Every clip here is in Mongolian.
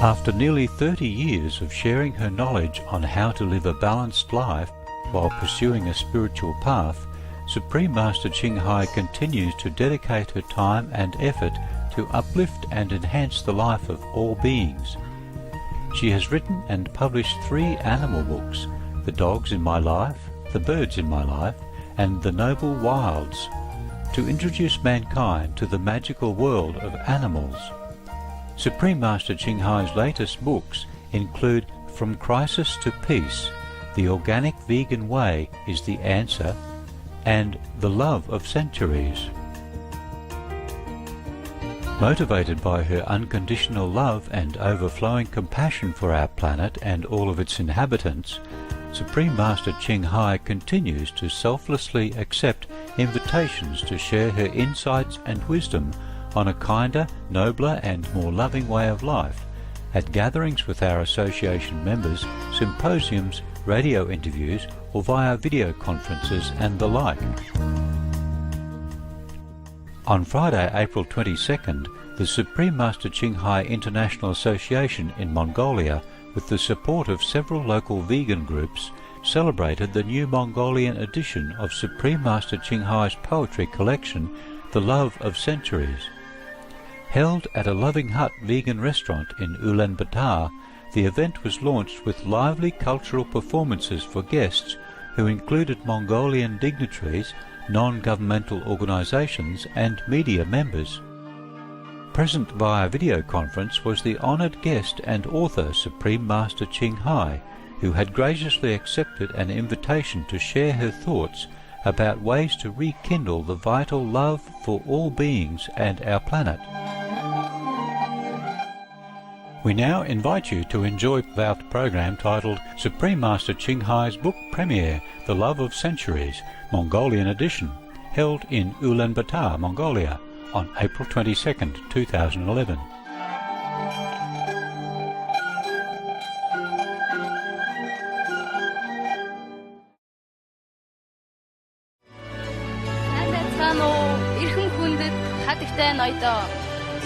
After nearly 30 years of sharing her knowledge on how to live a balanced life while pursuing a spiritual path, Supreme Master Ching Hai continues to dedicate her time and effort to uplift and enhance the life of all beings. She has written and published 3 animal books: The Dogs in My Life, The Birds in My Life, and The Noble Wilds, to introduce mankind to the magical world of animals. Supreme Master Ching Hai's latest books include From Crisis to Peace, The Organic Vegan Way is the Answer, and The Love of Centuries. Motivated by her unconditional love and overflowing compassion for our planet and all of its inhabitants, Supreme Master Ching Hai continues to selflessly accept invitations to share her insights and wisdom on a kinder, nobler and more loving way of life at gatherings with our association members, symposiums, radio interviews, or via video conferences and the like. On Friday, April 22nd, the Supreme Master Ching Hai International Association in Mongolia, with the support of several local vegan groups, celebrated the new Mongolian edition of Supreme Master Ching Hai's poetry collection, The Love of Centuries. Held at a Loving Hut vegan restaurant in Ulaanbaatar, the event was launched with lively cultural performances for guests who included Mongolian dignitaries, non-governmental organisations and media members. Present via video conference was the honoured guest and author Supreme Master Ching Hai, who had graciously accepted an invitation to share her thoughts about ways to rekindle the vital love for all beings and our planet. We now invite you to enjoy our program titled Supreme Master Ching Hai's book premiere, The Love of Centuries, Mongolian edition, held in Ulaanbaatar, Mongolia, on April 22nd, 2011.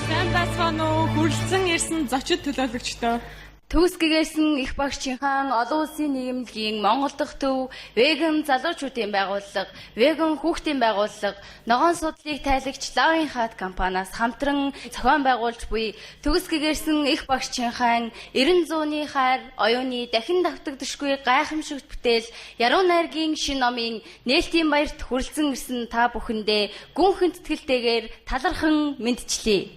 Сайн байцгаана уу? Хүрэлцэн ирсэн зочид төлөөлөгчдөө. Төгсгөгөөсөн их багш Чин хаан олон улсын нийгэмлэгийн Монгол дахь төв, веган залуучуудын байгууллага, веган хүүхдийн байгууллага, ногоон судлалыг тайлагч Лавын хат компаниас хамтран зохион байгуулж буй төгсгөгөөсөн их багш Чин хаан 90 зууны хайр, оюуны дахин давтагдшгүй гайхамшигт бүтээл Яруу найргийн шин номын нээлтийн баярт хүрэлцэн ирсэн та бүхэндээ гүнхэн тэтгэлтэйгээр талархан мэдчилье.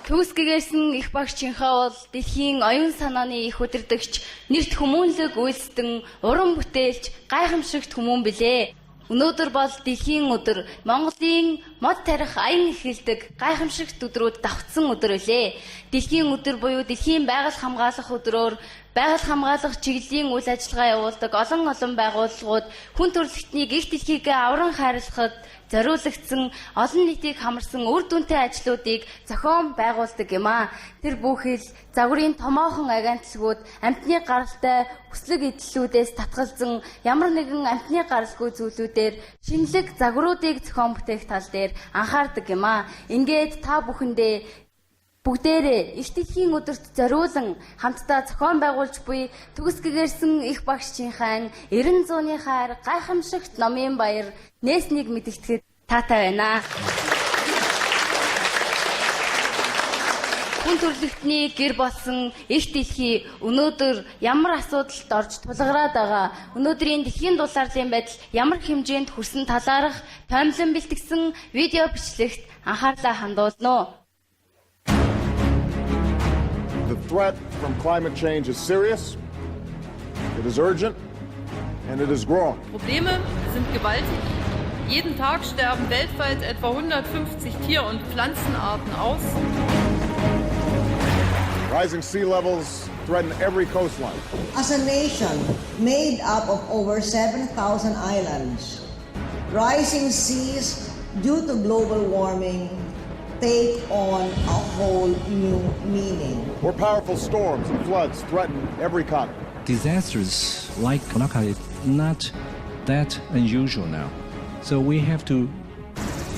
Төгсгөгөөсөн их багш Чин Хай бол дэлхийн оюун санааны их удирдагч, нэрт хүмүүнлэг үйлсдэн, уран бүтээлч, гайхамшигт хүмүүн билээ. Өнөөдөр бол дэлхийн өдөр, Монголын мод тарих аян эхэлдэг гайхамшигт өдрүүд давхцсан өдөр үлээ. Дэлхийн өдөр буюу дэлхийн байгаль хамгаалах өдрөөр байгаль хамгаалах чиглэлийн үйл ажиллагаа явуулдаг олон байгууллагууд хүн төрөлхтнийг их дэлхийг авран хайрлахад зориулагдсан олон нийтийг хамарсан үр дүнтэй ажлуудыг зохион байгуулдаг юм а. Тэр бүхэл загварын томоохон агентлагууд амьтны гаралтай хүслэг эдлүүдээс татгалзан ямар нэгэн амьтны гаралгүй зүйлүүдээр шинэлэг загваруудыг зохион бүтээх тал дээр анхаардаг юм а. Ингээд та бүхэндээ бүгдээрээ их дэлхийн өдөрт зориулан хамтдаа зохион байгуулж буй төгсгөгөөсөн их багш Чин хаан 90 зууны хайр гайхамшигт номын баяр нээснийг мэдгэтгэхэд таатай байна. Хүн төрөлхтний гэр болсон их дэлхий өнөөдөр ямар асуудалд орж тулгараад байгаа, өнөөдрийн дэлхийн дулаарлын байдал ямар хэмжээнд хүрсэн талаарх томилон бэлтгэсэн видео бичлэгт анхаарлаа хандуулно. The threat from climate change is serious, it is urgent, and it is growing. Probleme sind gewaltig. Jeden Tag sterben weltweit etwa 150 Tier- und Pflanzenarten aus. Rising sea levels threaten every coastline. As a nation made up of over 7,000 islands, rising seas due to global warming take on a whole new meaning. More powerful storms and floods threaten every continent. Disasters like Konaka is not that unusual now. So we have to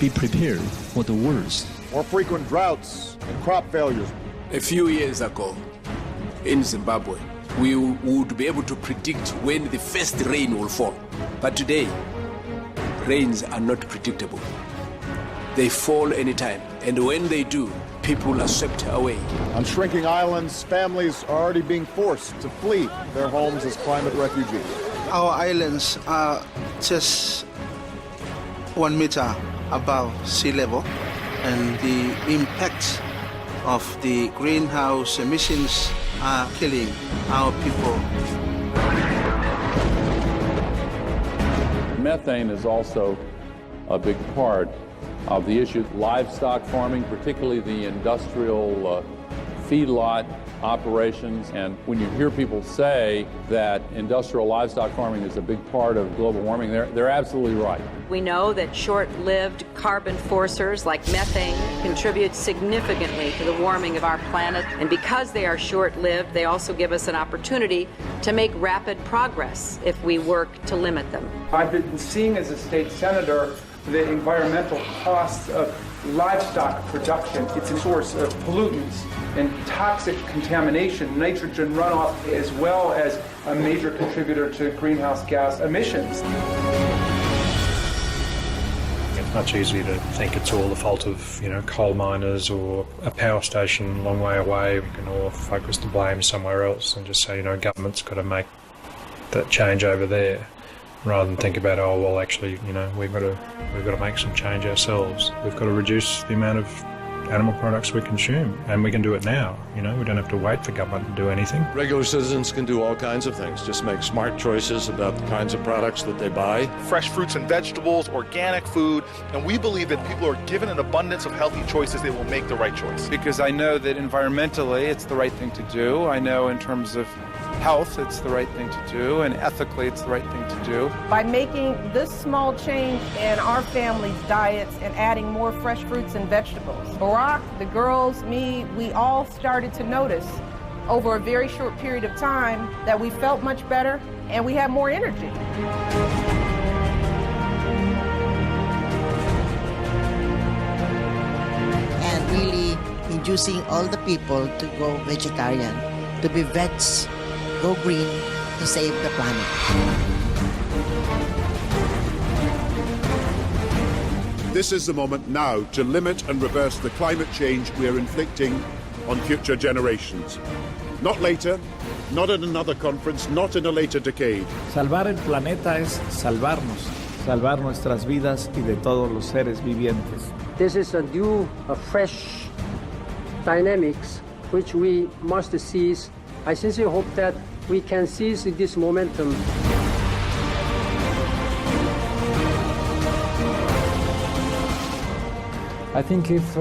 be prepared for the worst. More frequent droughts and crop failures. A few years ago, in Zimbabwe, we would be able to predict when the first rain will fall. But today, rains are not predictable. They fall anytime, and when they do, people are swept away. On shrinking islands, families are already being forced to flee their homes as climate refugees. Our islands are just 1 meter above sea level, and the impact of the greenhouse emissions are killing our people. Methane is also a big part of the issue. Livestock farming, particularly the industrial feedlot operations, and when you hear people say that industrial livestock farming is a big part of global warming, they're absolutely right. We know that short-lived carbon forcers like methane contribute significantly to the warming of our planet, and because they are short-lived, they also give us an opportunity to make rapid progress if we work to limit them. I've been seeing as a state senator the environmental costs of livestock production. It's a source of pollutants and toxic contamination, nitrogen runoff, as well as a major contributor to greenhouse gas emissions. It's much easier to think it's all the fault of, coal miners or a power station a long way away. We can all focus the blame somewhere else and just say, government's got to make that change over there, rather than think about, actually, we've got to make some change ourselves. We've got to reduce the amount of animal products we consume, and we can do it now. We don't have to wait for government to do anything. Regular citizens can do all kinds of things. Just make smart choices about the kinds of products that they buy. Fresh fruits and vegetables, organic food, and we believe that people are given an abundance of healthy choices, they will make the right choice. Because I know that environmentally it's the right thing to do. I know in terms of health it's the right thing to do, and ethically it's the right thing to do. By making this small change in our family's diets and adding more fresh fruits and vegetables, Barack, the girls, me, we all started to notice over a very short period of time that we felt much better and we had more energy. And really inducing all the people to go vegetarian, to be vets, go green, to save the planet. This is the moment now to limit and reverse the climate change we are inflicting on future generations. Not later, not at another conference, not in a later decade. Salvar el planeta es salvarnos, salvar nuestras vidas y de todos los seres vivientes. This is a new, fresh dynamics which we must seize. I sincerely hope that we can seize this momentum. I think if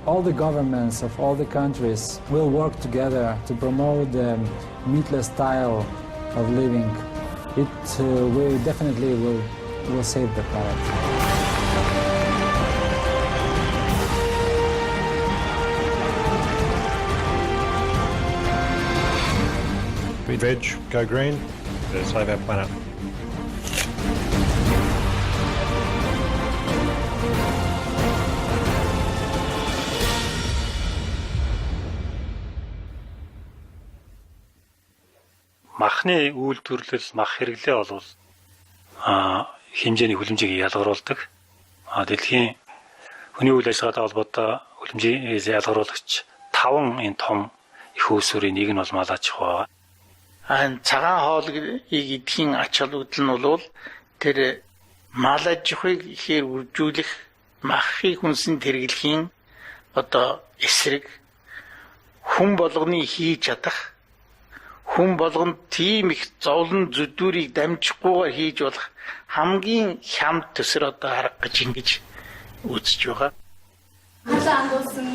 all the governments of all the countries will work together to promote the meatless style of living, it will definitely will save the planet. Be veg, go green, save our planet. Махны үйлдвэрлэл, мах хэрэглээ бол хэмжээний хүлэмжийг ялгаруулдаг. Дэлхийн хүний үйл ажиллагаатай холбоотой хүлэмжийг ялгаруулагч 5 энэ том их үүсвэрийн нэг нь бол мал аж ахуй. Цагаан хоолыг идэхийн ач холбогдол нь бол тэр мал аж ахуйг ихээр үржүүлэх, махыг хүнсэнд хэрэглэхийн эсрэг хүн болгоны хийж чадах, хүн болгонд тийм их зовлон зүдүүрийг дамжихгүйгээр хийж болох хамгийн хямд төсөр арга гэж ингэж үзэж байгаа. Халаан ангуулсан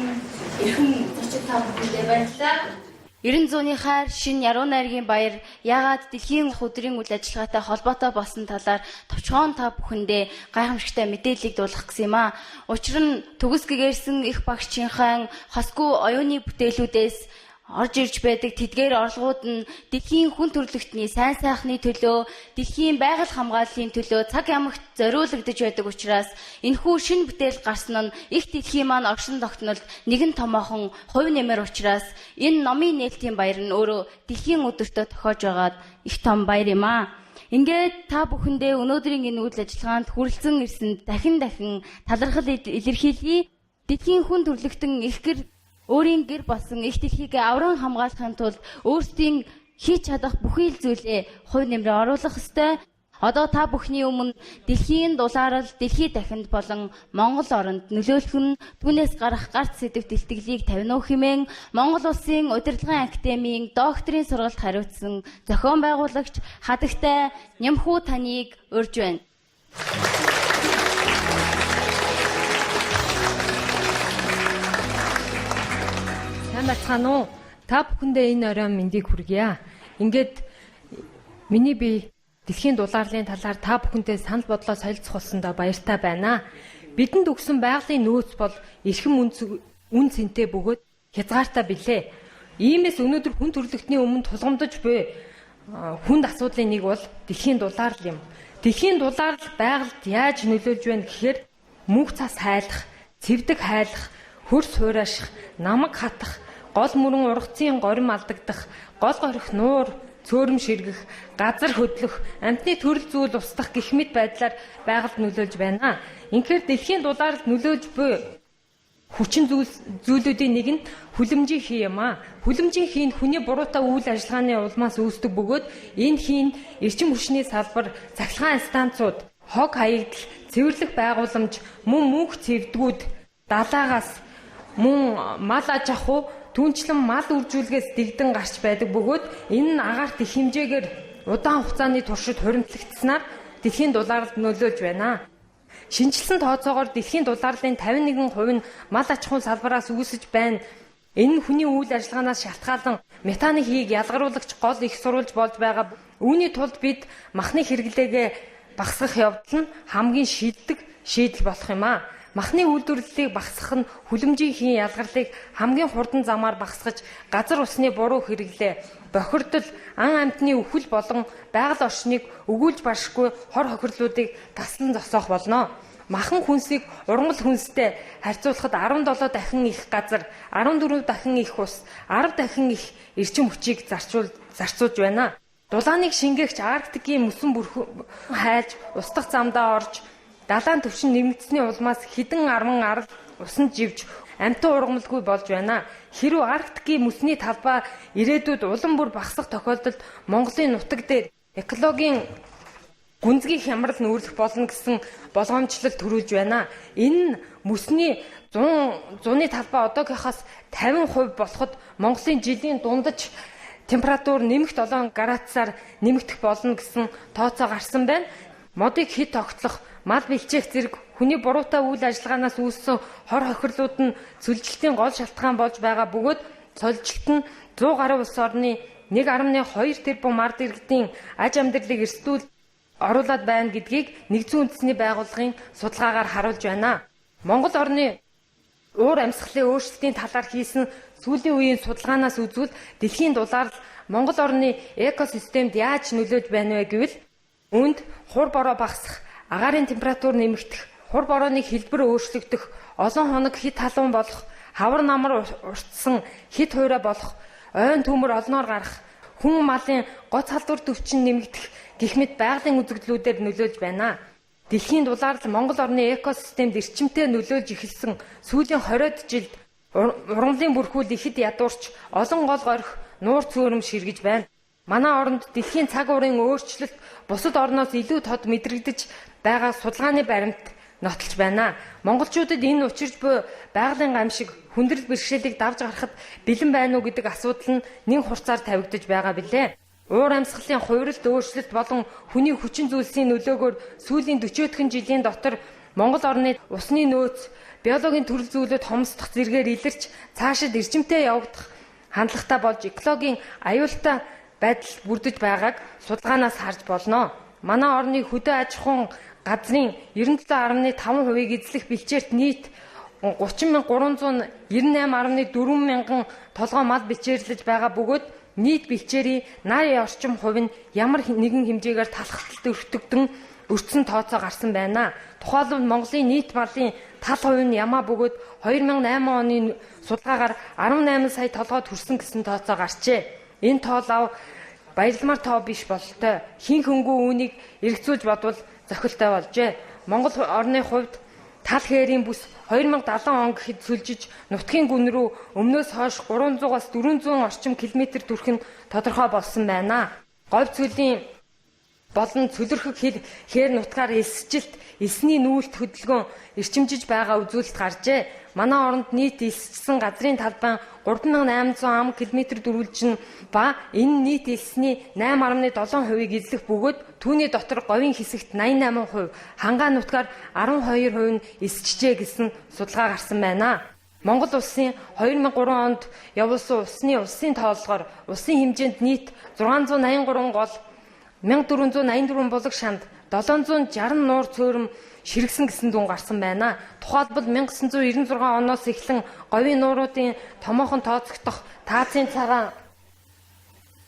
эрхэм зочид та бүхэндээ баярлалаа. 90 зууныхаар шинэ яруу найргийн баяр яагаад дэлхийн өдрийн үйл ажиллагаатай холбоотой болсон талаар товчхон та бүхэндээ гайхамшигтай мэдээллийг дуулгах гэсэн юм а. Учир нь төгс гэгэрсэн их багшийнхаа хосгүй оюуны бүтээлүүдээс орж ирж байдаг тэдгээр орлогууд нь дэлхийн хүн төрөлхтний сайн сайхны төлөө, дэлхийн байгаль хамгааллын төлөө цаг ямагт зориулагдж байдаг учраас энэхүү шинэ бүтээл гарсан нь их дэлхийн маань оршин тогтнолд нэгэн томоохон хувь нэмэр учраас энэ номын нээлтийн баяр нь өөрөө дэлхийн өдөртөө тохиож байгаад их том баяр юм аа. Ингээд та бүхэндээ өнөөдрийн энэ үйл ажиллагаанд хүрэлцэн ирсэнд дахин талархал илэрхийлье. Дэлхийн хүн төрөлхтөн их гэр өөрийн гэр болсон их дэлхийг авран хамгаалахын тулд өөрсдийн хийж чадах бүхий л зүйлээ хувь нэмрээ оруулах ёстой. Одоо та бүхний өмнө дэлхийн дулаарал, дэлхий дахинд болон Монгол оронд нөлөөлөх нь түүнээс гарах гарц сэдвт илтгэлийг тавина уу хэмээн Монгол Улсын Удирдлагын Академийн докторийн сургалт хариуцсан зохион байгуулагч хадагтай Нямхүү таныг урьж байна. Бацхан уу, та бүхэндээ энэ оройн мэндийг хүргье. Ингээд миний би дэлхийн дулаарлын талаар та бүхэнтэй санал бодлоо солилцох болсондоо баяртай байна. Бидэнд өгсөн байгалийн нөөц бол эрхэм үн цэнтэй бөгөөд хязгаартай билээ. Иймээс өнөөдөр хүн төрөлхтний өмнө тулгамдж буй хүнд асуудлын нэг бол дэлхийн дулаарл юм. Дэлхийн дулаарл байгальд яаж нөлөөлж байна гэхээр мөнх цас хайлах, цэвдэг хайлах, хөрс хурааших, намаг хатах, гол мөрөн ургацын горим алдагдах, гол горих нуур, цөөрөм ширгэх, газар хөдлөх, амьтны төрөл зүйл устгах гэх мэт байдлаар байгальд нөлөөлж байна. Инхээр дэлхийн дулаарлд нөлөөлж буй хүчин зүйлүүдийн нэг нь хүлэмжийн хий юм аа. Хүлэмжийн хий нь хүний буруутай үйл ажиллагааны улмаас үүсдэг бөгөөд энэ хий нь эрчим хүчний салбар, цахилгаан станцууд, хог хаягдал, цэвэрлэх байгууламж, мөн мөнх цэвдгүүд, далаагаас мөн мал аж ахуй түүнчлэн мал үржүүлгээс дэгдэн гарч байдаг бөгөөд энэ нь агаарт их хэмжээгээр удаан хугацааны туршид хуримтлагдсанаар дэлхийн дулаарлд нөлөөлж байна. Шинжилсэн тооцоогоор дэлхийн дулаарлын 51% нь мал аж ахуйн салбараас үүсэж байна. Энэ нь хүний үйл ажиллагаанаас шалтгаалan метаны хийг ялгаруулагч гол их сурвалж болж байгаа. Үүний тулд бид махны хэрэглээгээ багасгах явдал нь хамгийн шилдэг шийдэл болох юм аа. Махны үйлдвэрлэлийг багасгах нь хүлэмжийн хийн ялгарлыг хамгийн хурдан замаар багасгаж, газар усны буруу хэрэглээ, бохирдол, ан амьтны үхэл болон байгаль орчныг өгүүлж баршгүй хор хохирлуудыг таслан зогсоох болно. Махан хүнсийг ургамал хүнстэй харьцуулахад 17 дахин их газар, 14 дахин их ус, 10 дахин их эрчим хүчийг зарцуулж байна. Дулааныг шингээгч Арктикийн мөсөн бүрхэн хайлж, устгах замдаа орж, далайн төвшин нэмэгдсэний улмаас хідэн арман арал усан живж амьтан ургамалгүй болж байна. Хэрв Арктикийн мөсний талбай ирээдүйд улам бүр багасах тохиолдолд Монголын нутаг дээр экологийн гүнзгий хямрал нүүрлэх болно гэсэн болгоомжлол төрүүлж байна. Энэ нь мөсний зуны талбай одоогийнхоос 50% болоход Монголын жилийн дундаж температур нэмэгт 7 градусаар нэмэгдэх болно гэсэн тооцоо гарсан байна. Модыг хит тогтлох, мал бэлчээх зэрэг хүний буруутай үйл ажиллагаанаас үүссэн хор хохирлууд нь цөлжилтийн гол шалтгаан болж байгаа бөгөөд цөлжилт нь 100 гаруй улс орны 1.2 тэрбум ард иргэдийн аж амьдралыг эрсдүүл оруулаад байна гэдгийг Нэгдсэн үндэсний байгууллагын судалгаагаар харуулж байна. Монгол орны уур амьсгалын өөрчлөлтийн талаар хийсэн сүүлийн үеийн судалгаанаас үзвэл дэлхийн дулаарлал Монгол орны экосистемд яаж нөлөөж байна вэ гэвэл үүнд хур бороо багасах, агаарын температур нэмэгдэх, хур борооны хэлбэр өөрчлөгдөх, олон хоног хит халуун болох, хавар намар уртсан хит хуурай болох, ойн төмөр олноор гарах, хүн малын гоц халдвар төвчин нэмэгдэх гэх мэт байгалийн үзэгдлүүдээр нөлөөлж байна. Дэлхийн дулаарлал Монгол орны экосистемд эрчимтэй нөлөөлж эхэлсэн сүүлийн 20-д жилд ургамлын бүрхүүл ихэд ядуурч олон гол горих нуур цөөрөм ширгэж байна. Манай оронд дэлхийн цаг уурын өөрчлөлт бусад орноос илүү тод мэдрэгдэж байгаа судалгааны баримт нотолж байна. Монголчуудад энэ учирч буй байгалийн гамшиг хүндрэл бэрхшээлийг давж гарахад бэлэн байна уу гэдэг асуудал нь нэг хурцаар тавигдаж байгаа билээ. Уур амьсгалын хувиралт өөрчлөлт болон хүний хүчин зүйлсийн нөлөөгөөр сүүлийн 40-од жилийн дотор Монгол орны усны нөөц, биологийн төрөл зүйлүүд хомсдох зэргээр илэрч цаашид эрчимтэй явагдах хандлагатай болж экологийн аюултай байдал бүрдэж байгааг судалгаанаас харж болно. Манай орны хөдөө аж ахуйн газрын 97.5%-ийг эзлэх бэлчээрт нийт 30,398,4 мянган толгой мал бичээрлэж байгаа бөгөөд нийт бэлчээрийн нарын орчим хувь нь ямар нэгэн хэмжээгээр талхалталт өртөгдөн өртсөн тооцоо гарсан байна. Тухайлбал Монголын нийт малын тал хувь нь ямаа бөгөөд 2008 оны судалгаагаар 18 сая толгой төрсөн гэсэн тооцоо гарчээ. Энэ тоолав баярламар тоо биш бололтой. Хин хөнгөө үүнийг эргэцүүлж бодвол зохилтой болжээ. Монгол орны хувьд тал хээрийн бүс 2070 он гэхэд сүлжиж нутгийн гүн рүү өмнөөс хойш 300-аас 400 орчим километр төрөх нь тодорхой болсон байна. Говь цөлийн болон цөлөрхөг хээр нутгаар элсжилт, элсний нүүлт хөдөлгөөн эрчимжиж байгаа үзүүлэлт гаржээ. Манай оронд нийт элссэн газрын талбай 3800 ам км дөрвөлжин ба энэ нийт элсний 8.7%-ийг эзлэх бөгөөд түүний дотор говийн хэсэгт 88%, хангаан нутгаар 12% нь элсчихжээ гэсэн судалгаа гарсан байна. Монгол улсын 2003 онд явуулсан улсын тооллогоор улсын хэмжээнд нийт 683 гол 1484 булаг шанд 760 нуур цөөрөм ширгсэн гэсэн дүн гарсан байна. Тухайлбал 1996 оноос эхлэн говийн нууруудын томоохон тооцогдох таацын цагаан,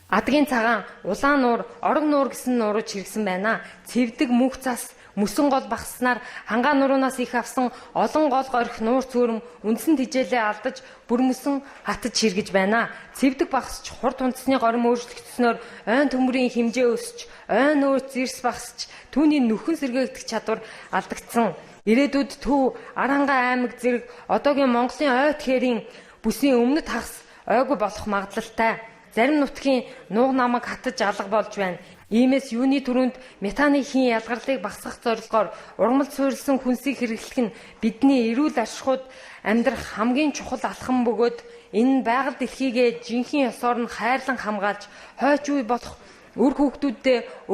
адгийн цагаан, улаан нуур, орог нуур гэсэн нуурууд ширгсэн байна. Цэвдэг мөнх цас, мөсөн гол багаснаар хангаан нуруунаас их авсан олон гол горих нуур цөөрөм үндсэн тижээлээ алдаж бүрмөсөн хатаж ширгэж байна. Цэвдэг багасч хурд унтсны горим өөрчлөгдснөөр ойн төмрийн хэмжээ өсч, ойн нөөц зэрс багасч түүний нөхөн сэргээгдэх чадвар алдагдсан. Ирээдүйд Төв, Аранга аймаг зэрэг одоогийн Монголын ойд хээрийн бүсийн өмнөд хагас ойгүй болох магадлалтай. Зарим нутгийн нууг намаг хатаж алга болж байна. Иймээс юуны түрүүнд метаны хийн ялгарлыг багасгах зорилгоор ургамал суурилсан хүнсийг хэрэглэх нь бидний эрүүл ашигуд амьдрах хамгийн чухал алхам бөгөөд энэ байгаль дэлхийгээ жинхэнэ ёсоор нь хайрлан хамгаалж хойч үе болох үр хүүхдүүдэд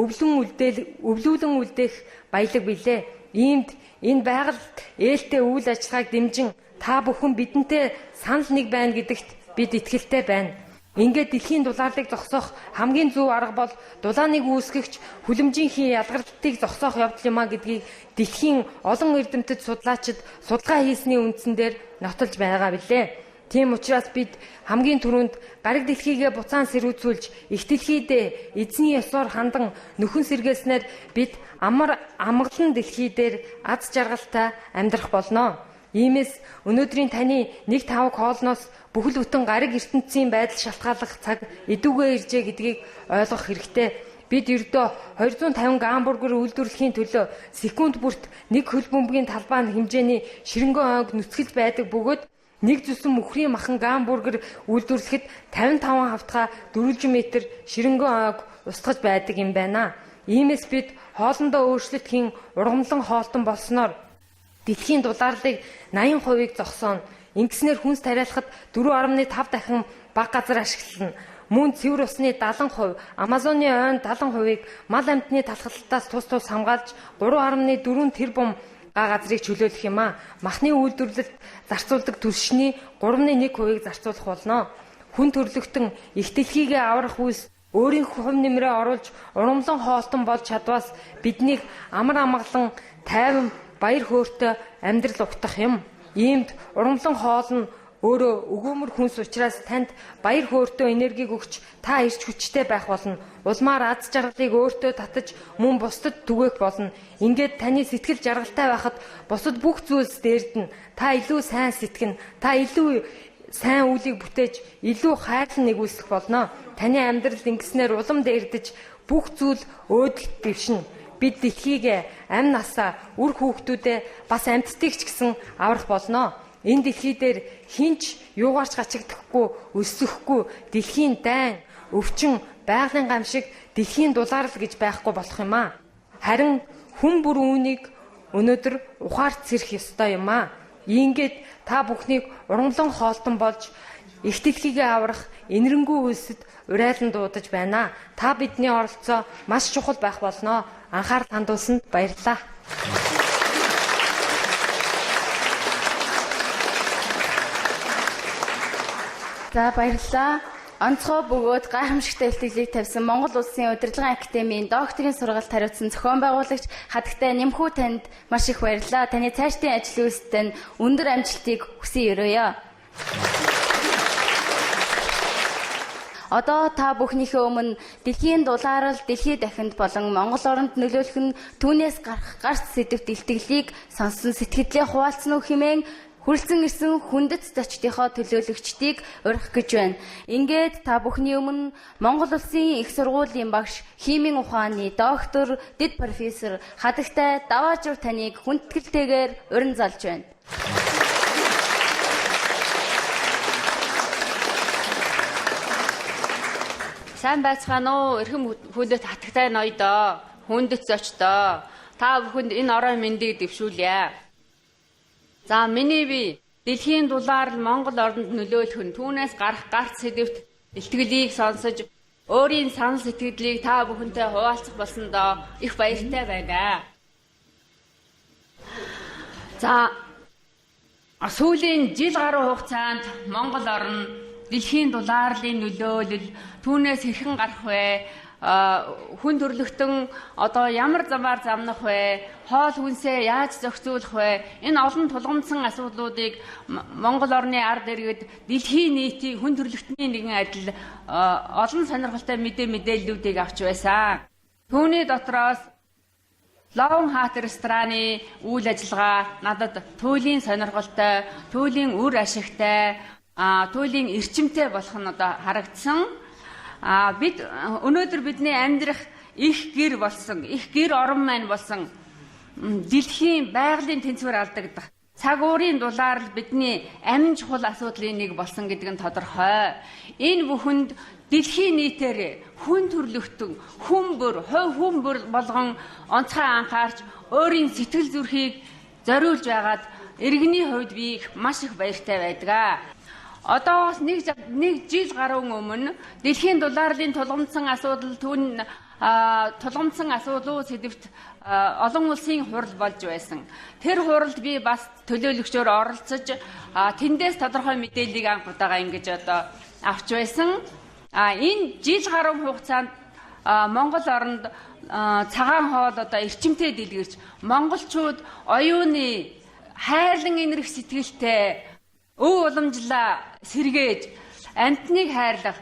өвлүүлэн үлдээх баялаг билээ. Иймд энэ байгальд ээлтэй үйл ажиллагааг дэмжин та бүхэн бидэнтэй санал нэг байна гэдэгт бид итгэлтэй байна. Ингээд дэлхийн дулаалыг зогсоох хамгийн зөв арга бол дулааныг үүсгэгч хүлэмжийн ялгарлтыг зогсоох явдал юм а гэдгийг дэлхийн олон эрдэмтэд судлаачид судалгаа хийсний үндсэн дээр нотолж байгаа билээ. Тийм учраас бид хамгийн түрүүнд гариг дэлхийгээ буцаан сэрүүцүүлж их дэлхийдээ эзний ёсоор хандан нөхөн сэргээснээр бид амгалан дэлхий дээр аз жаргалтай амьдрах болно. Иймээс өнөөдрийн таны 1-5 хоолноос бүхэл бүтэн гариг ертөнцийн байдал шалтгааллах цаг эдүгээ иржээ гэдгийг ойлгох хэрэгтэй. Бид ердөө 250 гамбургер үйлдвэрлэхийн төлөө секунд бүрт 1 хөлбөмбөгийн талбай хэмжээний ширэнгэн ойг нүцгэлж байдаг бөгөөд нэг зүсэн мөхрийн махан гамбургер үйлдвэрлэхэд 55 хавтгай 4 метр ширэнгэн ойг устгаж байдаг юм байна. Иймээс бид хоолндоо өөрчлөлт хийн ургамлан хоолтон болсноор дэлхийн дулаалыг 80%-ийг зогсооно. Ингэснээр хүнс тариалахад 4.5 дахин бага газар ашиглана. Мөн цэвэр усны 70%, Амазоны ойн 70%-ийг мал амьтны талхалтаас тус хамгаалж 3.4 тэрбум га газрыг чөлөөлөх юм а. Махны үйлдвэрлэлд зарцуулдаг түлшний 3.1%-ийг зарцуулах болно. Хүн төрлөختөн их дэлхийгээ аврах үйлс өөрийн хувь нэмрээ оруулж урамлан хоолтон болж чадваас биднийг амар амгалан тайван баяр хөөртэй амьдрал угтах юм. Иймд урамлан хоол нь өөрөө өгөөмөр хүнс учраас танд баяр хөөртэй энергиг өгч та ирч хүчтэй байх болно. Улмаар аз жаргалыг өөртөө татаж мөн бусдад түгээх болно. Ингээд таны сэтгэл жаргалтай байхад бусад бүх зүйлс дээрдэн. Та илүү сайн сэтгэнэ. Та илүү сайн үйлийг бүтээж илүү хайрлан нэгүсэх болно. Таны амьдрал ингэснээр улам дээрдэж бүх зүйл өөдөлт дэвшинэ. Бид дэлхийгээ амь насаа үр хүүхдүүдээ бас амьтдыг ч гэсэн аврах болно. Энэ дэлхий дээр хинч юугаарч гачигдахгүй, өсөхгүй дэлхийн дайн, өвчин, байгалийн гамшиг дэлхийн дулаарл гэж байхгүй болох юм а. Харин хүн бүр үүнийг өнөөдөр ухаарч сэрэх ёстой юм а. Иймгээд та бүхнийг ургамлан хоолтон болж их дэлхийгээ аврах энэрэнгүй үйлсэд урайлан дуудаж байна. Та бидний оролцоо маш чухал байх болно. Анхаарал хандуулсанд баярлалаа. За баярлалаа. Онцгой бөгөөд гайхамшигтай илтгэлийг тавьсан Монгол Улсын Удирдлагын Академийн докторийн сургалт хариуцсан зохион байгуулагч Хатагтай Нэмхүү танд маш их баярлалаа. Таны цаашдын ажил үйлсэд өндөр амжилтыг хүсье өрөөё. Одоо та бүхнийхээ өмнө дэлхийн дулаарал, дэлхий дахинд болон Монгол оронд нөлөөлөх нь түүнээс гарах гарц сэдвт илтгэлийг сонссон сэтгэлдээ хуваалцсан уу хэмээн хүрлцэн ирсэн хүндэт зочдынхоо төлөөлөгчдийг урих гэж байна. Ингээд та бүхний өмнө Монгол Улсын их сургуулийн багш, химийн ухааны доктор, дэд профессор Хатагтай Даваажур таныг хүндэтгэлтэйгээр урин залж байна. Сайн байцгаана уу? Эрхэм хүндэт Хатагтай ноёдоо, хүндэт зочдоо. Та бүхэнд энэ орой мэндийг дэвшүүлье. За миний би дэлхийн дулаар Монгол оронд нөлөөлөх нь түүнээс гарах гарц сэдвт илтгэлийг сонсож өөрийн санал сэтгэлдлийг та бүхэнтэй хуваалцах болсондоо их баяртай байна. За сүүлийн жил гаруй хугацаанд Монгол орн дэлхийн дулаарлын нөлөөлөл түүнээс хэрхэн гарах вэ? Хүн төрлөختөн одоо ямар замаар замнах вэ? Хоол хүнсээ яаж зохицуулах вэ? Энэ олон тулгамдсан асуудлуудыг Монгол орны ард иргэд дэлхийн нийтийн хүн төрлөختний нэгэн адил олон сонирхолтой мэдээллүүдийг авч байсан. Түүний дотроос Ловн Хат рестораны үйл ажиллагаа надад туйлын сонирхолтой, туйлын үр ашигтай, туйлын эрчимтэй болох нь одоо харагдсан. Бид өнөөдөр бидний амьдрах их гэр болсон, их гэр орон маань болсон дэлхийн байгалийн тэнцвэр алдагдах цаг уурын дулаар бидний амин чухал асуудлын нэг болсон гэдэг нь тодорхой. Энэ бүхэнд дэлхийн нийтээр хүн төрлөختөн, хүн бүр болгон онцгой анхаарч өөрийн сэтгэл зүрхийг зориулж байгаад иргэний хувьд би маш их баяртай байдаг. Одоо нэг жил гаруй өмнө дэлхийн дулаарлын тулгамдсан асуудал тулгамдсан асуудлууд сэдвт олон улсын хурал болж байсан. Тэр хуралд би бас төлөөлөгчөөр оролцож тэндээс тодорхой мэдээллийг анх удаага ингэж одоо авч байсан. Энэ жил гаруй хугацаанд Монгол оронд цагаан хоол одоо эрчимтэй дэлгэрч монголчууд оюуны хайрлан энэрх сэтгэлтэй өв уламжлаа сэргээж амтныг хайрлах,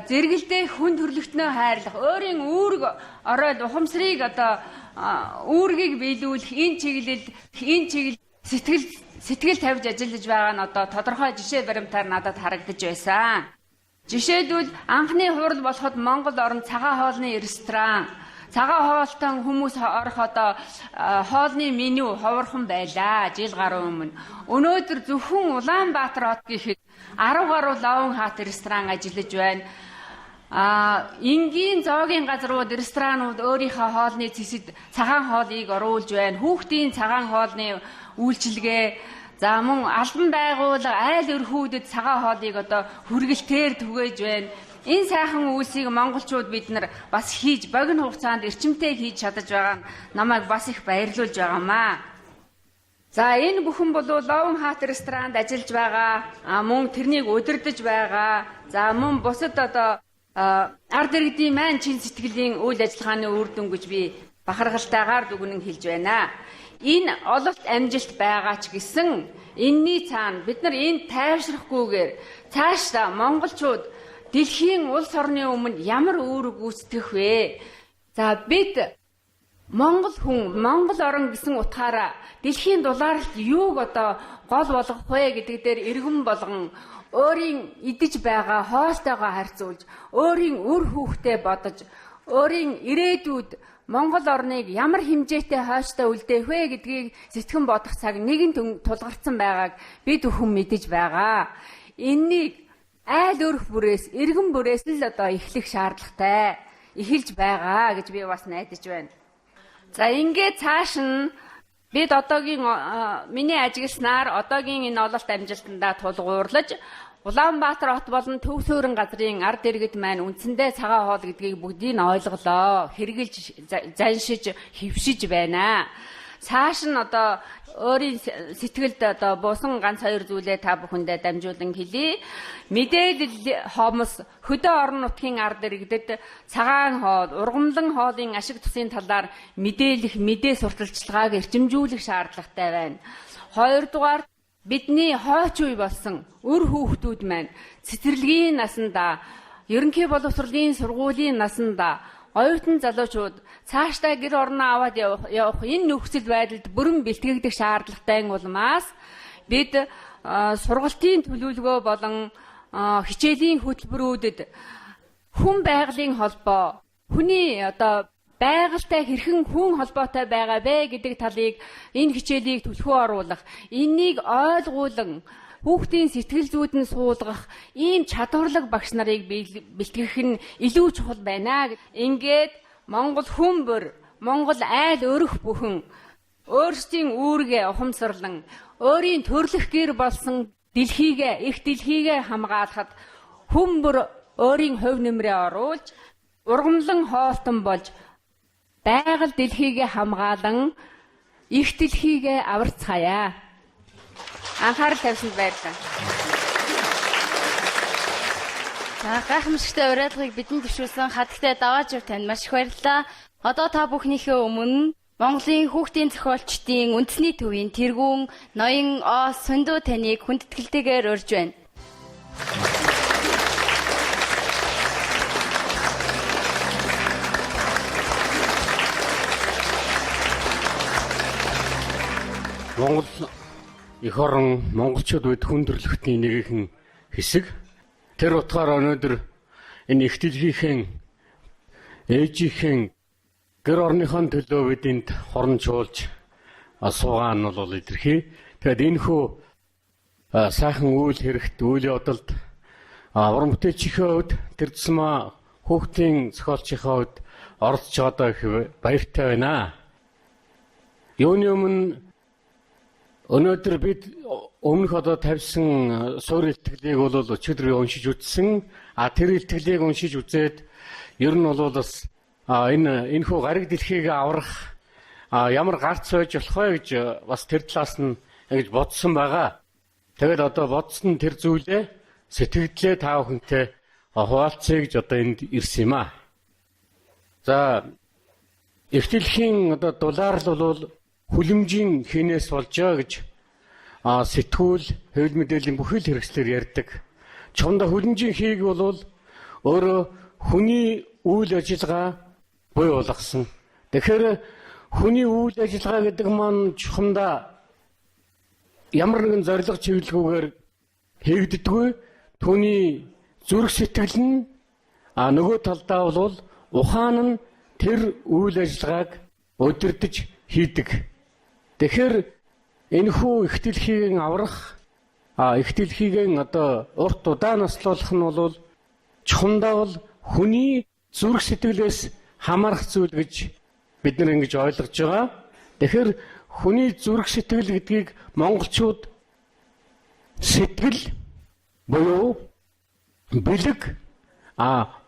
зэрэгэлдээ хүн төрлөختнөө хайрлах, өөрийн үүрэг ороод ухамсарыг одоо үүргийг биелүүлэх энэ чиглэл сэтгэл тавьж ажиллаж байгаа нь одоо тодорхой жишээ баримтаар надад харагдаж байсан. Жишээлбэл анхны хурал болоход Монгол орн цагаан хоолны ресторан, цагаан хоолтон хүмүүс орох одоо хоолны меню ховорхон байлаа жил гаруй өмнө. Өнөөдөр зөвхөн Улаанбаатар хот гэхэд 10 гаруй Ловн Хат ресторан ажиллаж байна. Энгийн зоогийн газрууд, ресторанууд өөрийнхөө хоолны цэцэд цагаан хоолыг оруулж байна. Хүүхдийн цагаан хоолны үйлчилгээ, за мөн албан байгууллага айл өрхүүдэд цагаан хоолыг одоо хүргэлтээр түгээж байна. Энэ сайхан үйлсийг монголчууд бид нар бас хийж богино хугацаанд эрчимтэй хийж чадаж байгаа нь намайг бас их баярлуулж байгаамаа. За энэ бүхэн бол Ловн Хат ресторанд ажиллаж байгаа, мөн тэрнийг удирдах байгаа. За мөн бусад одоо ард иргэдийн маань чин сэтгэлийн үйл ажиллагааны үр дүн гэж би бахархалтайгаар дүгнэн хэлж байна. Энэ ололт амжилт байгаа ч гэсэн энэний цаана бид нар энэ тайвшрахгүйгээр цаашдаа монголчууд дэлхийн улс орны өмнө ямар үүрэг гүйцэтгэх вэ? За бид Монгол хүн, Монгол орн гэсэн утгаараа дэлхийн дулаарлалд юуг одоо гол болгох вэ гэдэг дээр иргэн болгон өөрийн идэж байгаа хоолтойгоо харьцуулж, өөрийн үр хүүхдээ бодож, өөрийн ирээдүйд Монгол орныг ямар хэмжээтэй хойштой үлдээх вэ гэдгийг сэтгэн бодох цаг нэгэн тулгарсан байгааг бид бүхэн мэдэж байгаа. Энэнийг айл өрх бүрээс, иргэн бүрээс л одоо эхлэх шаардлагатай эхэлж байгаа гэж би бас найдаж байна. За ингээд цааш нь бид одоогийн миний ажигласнаар одоогийн энэ ололт амжилтандаа тулгуурлаж Улаанбаатар хот болон төв суурин газрын ард иргэд маань үндсэндээ цагаан хоол гэдгийг бүгдийг нь ойлголоо, хэрэгжилж, заншиж, хөвшиж байна. цааш нь одоо өөрийн сэтгэлд одоо буусан ганц хоёр зүйлээ та бүхэндээ дамжуулан хэлье. Мэдээлэл хомос хөдөө орон нутгийн ард иргэдэд цагаан хоол, ургамлан хоолын ашиг тусын талаар мэдээлэх, мэдээ сурталчилгааг эрчимжүүлэх шаардлагатай байна. Хоёрдугаар бидний хойч үе болсон өр хүүхдүүд маань цэцэрлэгийн насандаа, ерөнхий боловсролын сургуулийн насандаа оюутан залуучууд цаашдаа гэр орноо аваад явах энэ нөхцөл байдалд бүрэн бэлтгэгдэх шаардлагатай улмаас бид сургалтын төлөвлөгөө болон хичээлийн хөтөлбөрүүдэд хүн байгалийн холбоо, хүний одоо байгальтай хэрхэн хүн холбоотой байгаа бэ гэдэг талыг энэ хичээлийг түлхүү оруулах, энийг ойлгуулан хүүхдийн сэтгэл зүйд нь суулгах ийм чадварлаг багш нарыг бэлтгэх нь илүү чухал байна. Ингээд Монгол хүмбэр, Монгол айл өрөх бүхэн өөрсдийн үүргээ ухамсарлан өөрийн төрлөх гэр болсон их дэлхийгээ хамгаалахад хүмбэр өөрийн хувь нэмрээ оруулж, ургамлан хоолтон болж байгаль дэлхийгээ хамгаалан их дэлхийгээ аварцгаая. Анхаарал тавьсанд баярлалаа. За гайхамшигтай уриалгыг бидэнд төвшүүлсэн хатагтай даваажив танд маш их баярлалаа. Одоо та бүхнийхээ өмнө Монголын хүүхдийн зохиолчдын үндэсний төвийн тэргүүн ноён Оос Сүндүү таныг хүндэтгэлтэйгээр урьж байна. Монгол эх орон монголчууд үед хүн төрөлхтний нэгэн хэсэг. Тэр утгаар өнөөдөр энэ их дэлхийнхэн ээжийнхэн гэр орныхон төлөө бидэнд хорончуулж суугаа нь бол илэрхий. Тэгэд энэ хүү сайхан үйл хэрэгт, үйл явдалд уран бүтээлчийнхээ хувьд тэр тусмаа хүүхдийн зохиолчийнхээ хувьд оролцож байгаа их баяртай байна. Юуны өмнө өнөөдөр бид өмнөх одоо тавьсан суур илтгэлийг бол өчигдөр уншиж үзсэн. Тэр илтгэлийг уншиж үзээд ер нь бол бас энэ хүү гариг дэлхийг аврах ямар гарц байж болох вэ гэж бас тэр талаас нь ингэж бодсон байгаа. Тэгэл одоо бодсон тэр зүйлээ сэтгэлдээ та бүхэнтэй хуваалцъя гэж одоо энд ирсэн юм аа. За их дэлхийн одоо дулаалал бол хүлэмжийн хийнээс болж байгаа гэж сэтгүүл, хэвлэл мэдээллийн бүхэл хэрэгслэр ярьдаг. Чондо хүлэмжийн хийг бол өөрөө хүний үйл ажиллагаа буй болгосон. Тэгэхээр хүний үйл ажиллагаа гэдэг маань чухамдаа ямар нэгэн зорилго чиглэлгүйгээр хийгддэггүй. Түүний зүрх сэтгэл нь нөгөө талдаа бол ухаан нь тэр үйл ажиллагааг удирдах хийдэг. Тэгэхээр энэхүү их дэлхийг аврах, их дэлхийг одоо урт удаа наслуулах нь бол чухамдаа бол хүний зүрх сэтгэлээс хамаарах зүйл гэж бид нар ингэж ойлгож байгаа. Тэгэхээр хүний зүрх сэтгэл гэдгийг монголчууд сэтгэл буюу бэлэг,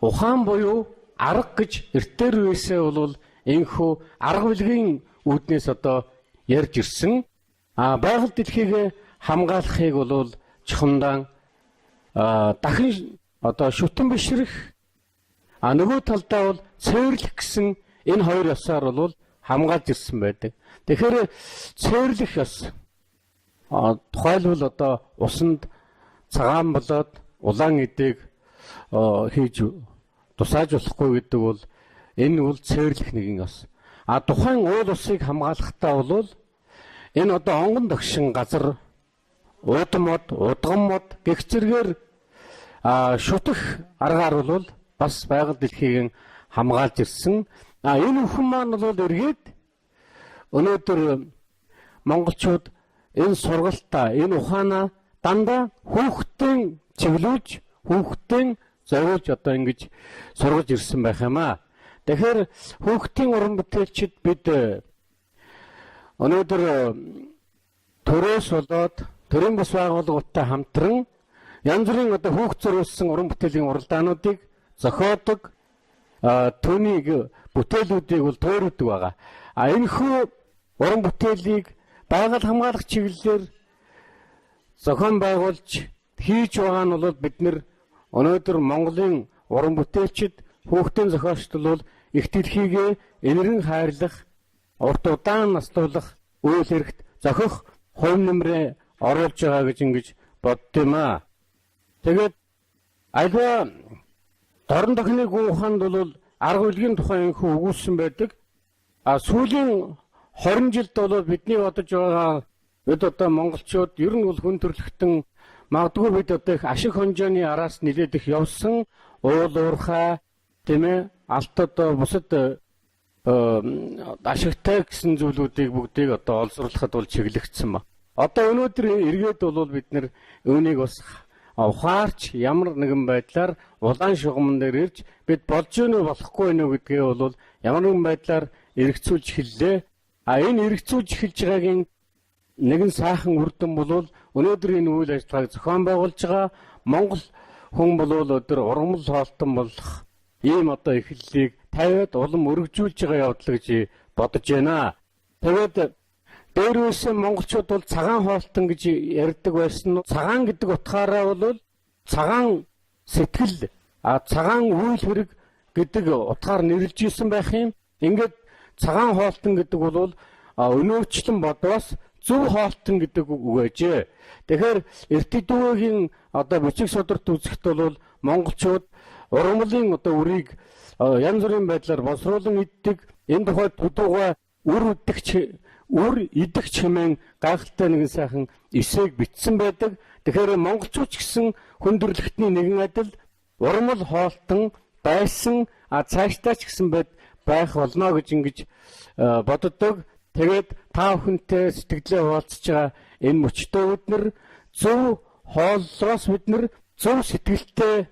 ухаан буюу арга гэж эртээр үесээ бол энэхүү арга билгийн үүднээс одоо ярьж ирсэн. Байгаль дэлхийг хамгаалахыг бол чухамдаа дахин одоо шүтэн бишрэх, нөгөө талдаа бол цэвэрлэх гэсэн энэ хоёр ёсоор бол хамгаалж ирсэн байдаг. Тэгэхээр цэвэрлэх ёс тухайлбал одоо усанд цагаан болоод улаан эдэг хийж тусааж болохгүй гэдэг бол энэ бол цэвэрлэх нэгэн ёс. Тухайн уул усыг хамгаалахдаа бол энэ одоо онгон догшин газар, удмод, удгаммод гэх зэргээр шүтэх аргаар бол бас байгаль дэлхийг хамгаалж ирсэн. Энэ бүхэн маань бол эргээд өнөөдөр монголчууд энэ сургалтаа, энэ ухаанаа дандаа хүүхдийн чиглүүлж, хүүхдийн зориулж одоо ингэж сургаж ирсэн байх юм аа. Тэгэхээр хүүхдийн уран бүтээлчид бид өнөөдөр төрөөс болоод төрийн бас байгууллагуудтай хамтран янз бүрийн одоо хүүхд зориулсан уран бүтээлийн уралдаануудыг зохиодог, түүнийг бүтээлүүдийг бол туурдаг байгаа. Энэхүү уран бүтээлийг байгаль хамгаалах чиглэлээр зохион байгуулж хийж байгаа нь бол бид нэр өнөөдөр Монголын уран бүтээлчид хүүхдийн зохиолчдол бол их дэлхийгээ энэрэн хайрлах, урт удаан наслуулах үйл хэрэгт зохих хувь нэмрээ оруулж байгаа гэж ингэж боддгийм аа. Тэгээд альва дорн дохны гүн ухаанд бол арга үлгийн тухай инхүү өгүүлсэн байдаг. Сүүлийн 20 жилд бол бидний бодож байгаа бид одоо монголчууд ер нь бол хүн төрөлхтөн магадгүй бид одоо их ашиг хонжооны араас нэлээд их явсан уул уурхай тийм ээ алт одоо бусад ашигтай гэсэн зүйлүүдийг бүгдийг одоо олзруулахад бол чиглэгдсэн ба. Одоо өнөөдөр эргээд бол бид нэр үүнийг бас ухаарч ямар нэгэн байдлаар улаан шугамн дээр ирж бид болж гэнэ болохгүй нэ гэдгээ бол ямар нэгэн байдлаар эргэцүүлж хэллээ. Энэ эргэцүүлж хэлж байгаагийн нэгэн сайхан үр дүн бол өнөөдөр энэ үйл ажиллагааг зохион байгуулж байгаа Монгол хүн бол өдөр ургамал хоолтон болох ийм одоо эхлэлийг тавиад улам өргөжүүлж байгаа явдал гэж бодож байна. Тэгээд дээрээс монголчууд бол цагаан хоолтон гэж ярьдаг байсан. Цагаан гэдэг утгаараа бол цагаан сэтгэл, цагаан үйл хэрэг гэдэг утгаар нэрлэж исэн байх юм. Ингээд цагаан хоолтон гэдэг бол өнөөчлөн бодвол зөв хоолтон гэдэг үг байжээ. Тэгэхээр эртдүүгийн одоо бичиг сударт үзэхэд бол монголчууд ургамлын одоо үрийг янз бүрийн байдлаар боловсруулан иддэг. Энэ тухайд дутууга үр идэх чимэн гайхалтай нэгэн сайхан эсээг бичсэн байдаг. Тэгэхээр монголчууд ч гэсэн хүндрэлтний нэгэн адил ургамал хоолтон байсан цаашдаа ч гэсэн байх болно гэж ингэж боддог. Тэгээд та бүхэнтэй сэтгэлээ хуваалцж байгаа энэ мөчтөө бид нар зөв хооллоос бид нар зөв сэтгэлтэй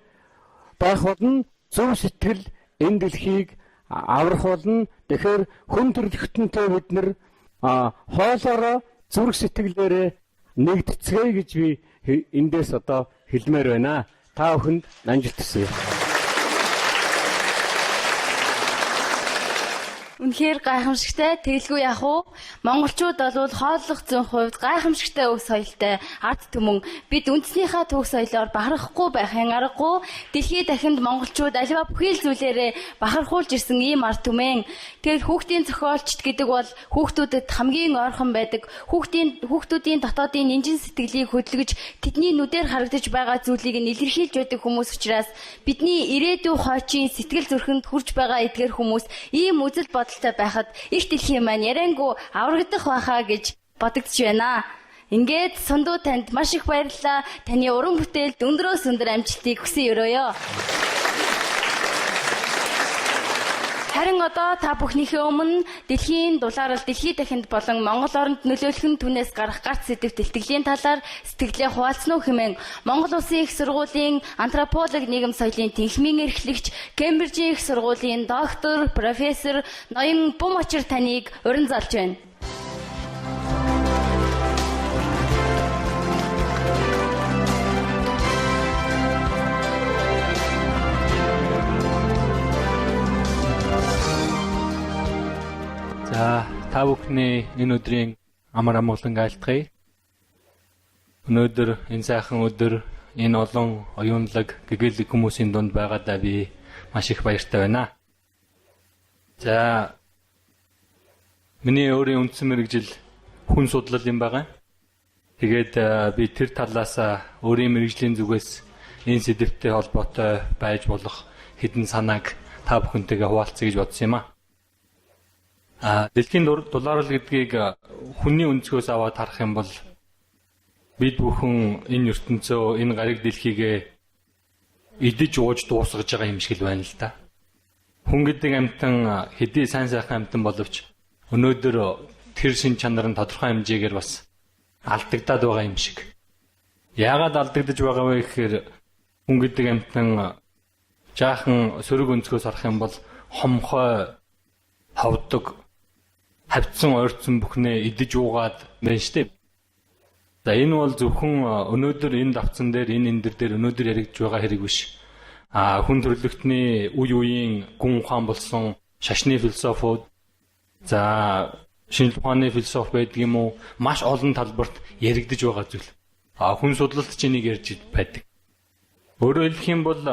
байх болно. Зөв сэтгэл энэ дэлхийг аврах болно. Тэгэхээр хүн төрөлхтөнтэй бид нар хоолоороо зүрх сэтгэлээрээ нэгдэцгээе гэж би эндээс одоо хэлмээр байна. Та бүхэнд амжилт хүсье. Үнэхээр гайхамшигтай тэгэлгүй яах вэ? Монголчууд бол хооллох зүйн хувьд гайхамшигтай өв соёлтой ард түмэн бид үндэснийхээ төв соёлоор бахархахгүй байхын аргагүй дэлхийд дахинд монголчууд аливаа бүхий л зүйлээрээ бахархуулж ирсэн ийм ард түмэн. Тэгэл хүүхдийн зохиолчд гэдэг бол хүүхдүүдэд хамгийн ойрхон байдаг. Хүүхдүүдийн дотоодын нинжин сэтгэлийг хөдөлгөж тэдний нүдээр харагдаж байгаа зүйлийг нь илэрхийлж байдаг хүмүүс учраас бидний ирээдүйн хойчийн сэтгэл зүрхэнд хүрч байгаа эдгээр хүмүүс ийм үзэл бодолтой байхад их дэлхийн маань яриангүй аврагдах байхаа гэж бодогдож байна. Ингээд сундуу танд маш их баярлалаа. Таны уран бүтээлд өндрөөс өндөр амжилтыг хүсье өрөөё. Харин одоо та бүхнийхээ өмнө дэлхийн дулаарал дэлхий дахинд болон Монгол оронд нөлөөлөх нь түүнээс гарах гарц сэдвт тэлтгэлийн талаар сэтгэлээ хуваалцсан уу хэмээн Монгол Улсын их сургуулийн антрополог нийгэм соёлын тэнхимийн эрхлэгч Кембрижийн их сургуулийн доктор профессор Ноён Бумочир таныг урин залж байна. Та бүхний энэ өдрийн амар амгалан айлтгая. Өнөөдөр энэ сайхан өдөр энэ олон оюунлаг гэгээлэг хүмүүсийн дунд байгаадаа би маш их баяртай байна. Миний өөрийн үндсэн мэргэжил хүн судлал юм байгаа. Тэгээд би тэр талаас өөрийн мэргэжлийн зүгээс энэ сэдвтэй холбоотой байж болох хэдэн санааг та бүхэнтэйгээ хуваалцъя гэж бодсон юм аа. Дэлхийн дулаарал гэдгийг хүний өнцгөөс аваад харах юм бол бид бүхэн энэ ертөнцөө энэ гариг дэлхийгээ идэж ууж дуусгаж байгаа юм шиг л байна л да. Хүн гэдэг амьтан хэдий сайн сайхан амьтан боловч өнөөдөр тэр шин чанар нь тодорхой хэмжээгээр бас алдагдаад байгаа юм шиг. Яагаад алдагдаж байгаа вэ гэхээр хүн гэдэг амьтан жаахан сөрөг өнцгөөс харах юм бол хомхой хавдаг хавцсан ойрцсон бүхнээ идэж уугаад байна штеп. Энэ бол зөвхөн өнөөдөр энэ давцсан дээр энэ эндэр дээр өнөөдөр яригдж байгаа хэрэг биш. Хүн төрөлхтний үе үеийн гүн ухаан болсон шашны философууд шинжлэх ухааны философи байдаг юм уу? Маш олон талбарт яригдж байгаа зүйл. Хүн судлалт ч энийг ярьж байдаг. Өөрөөр хэлэх юм бол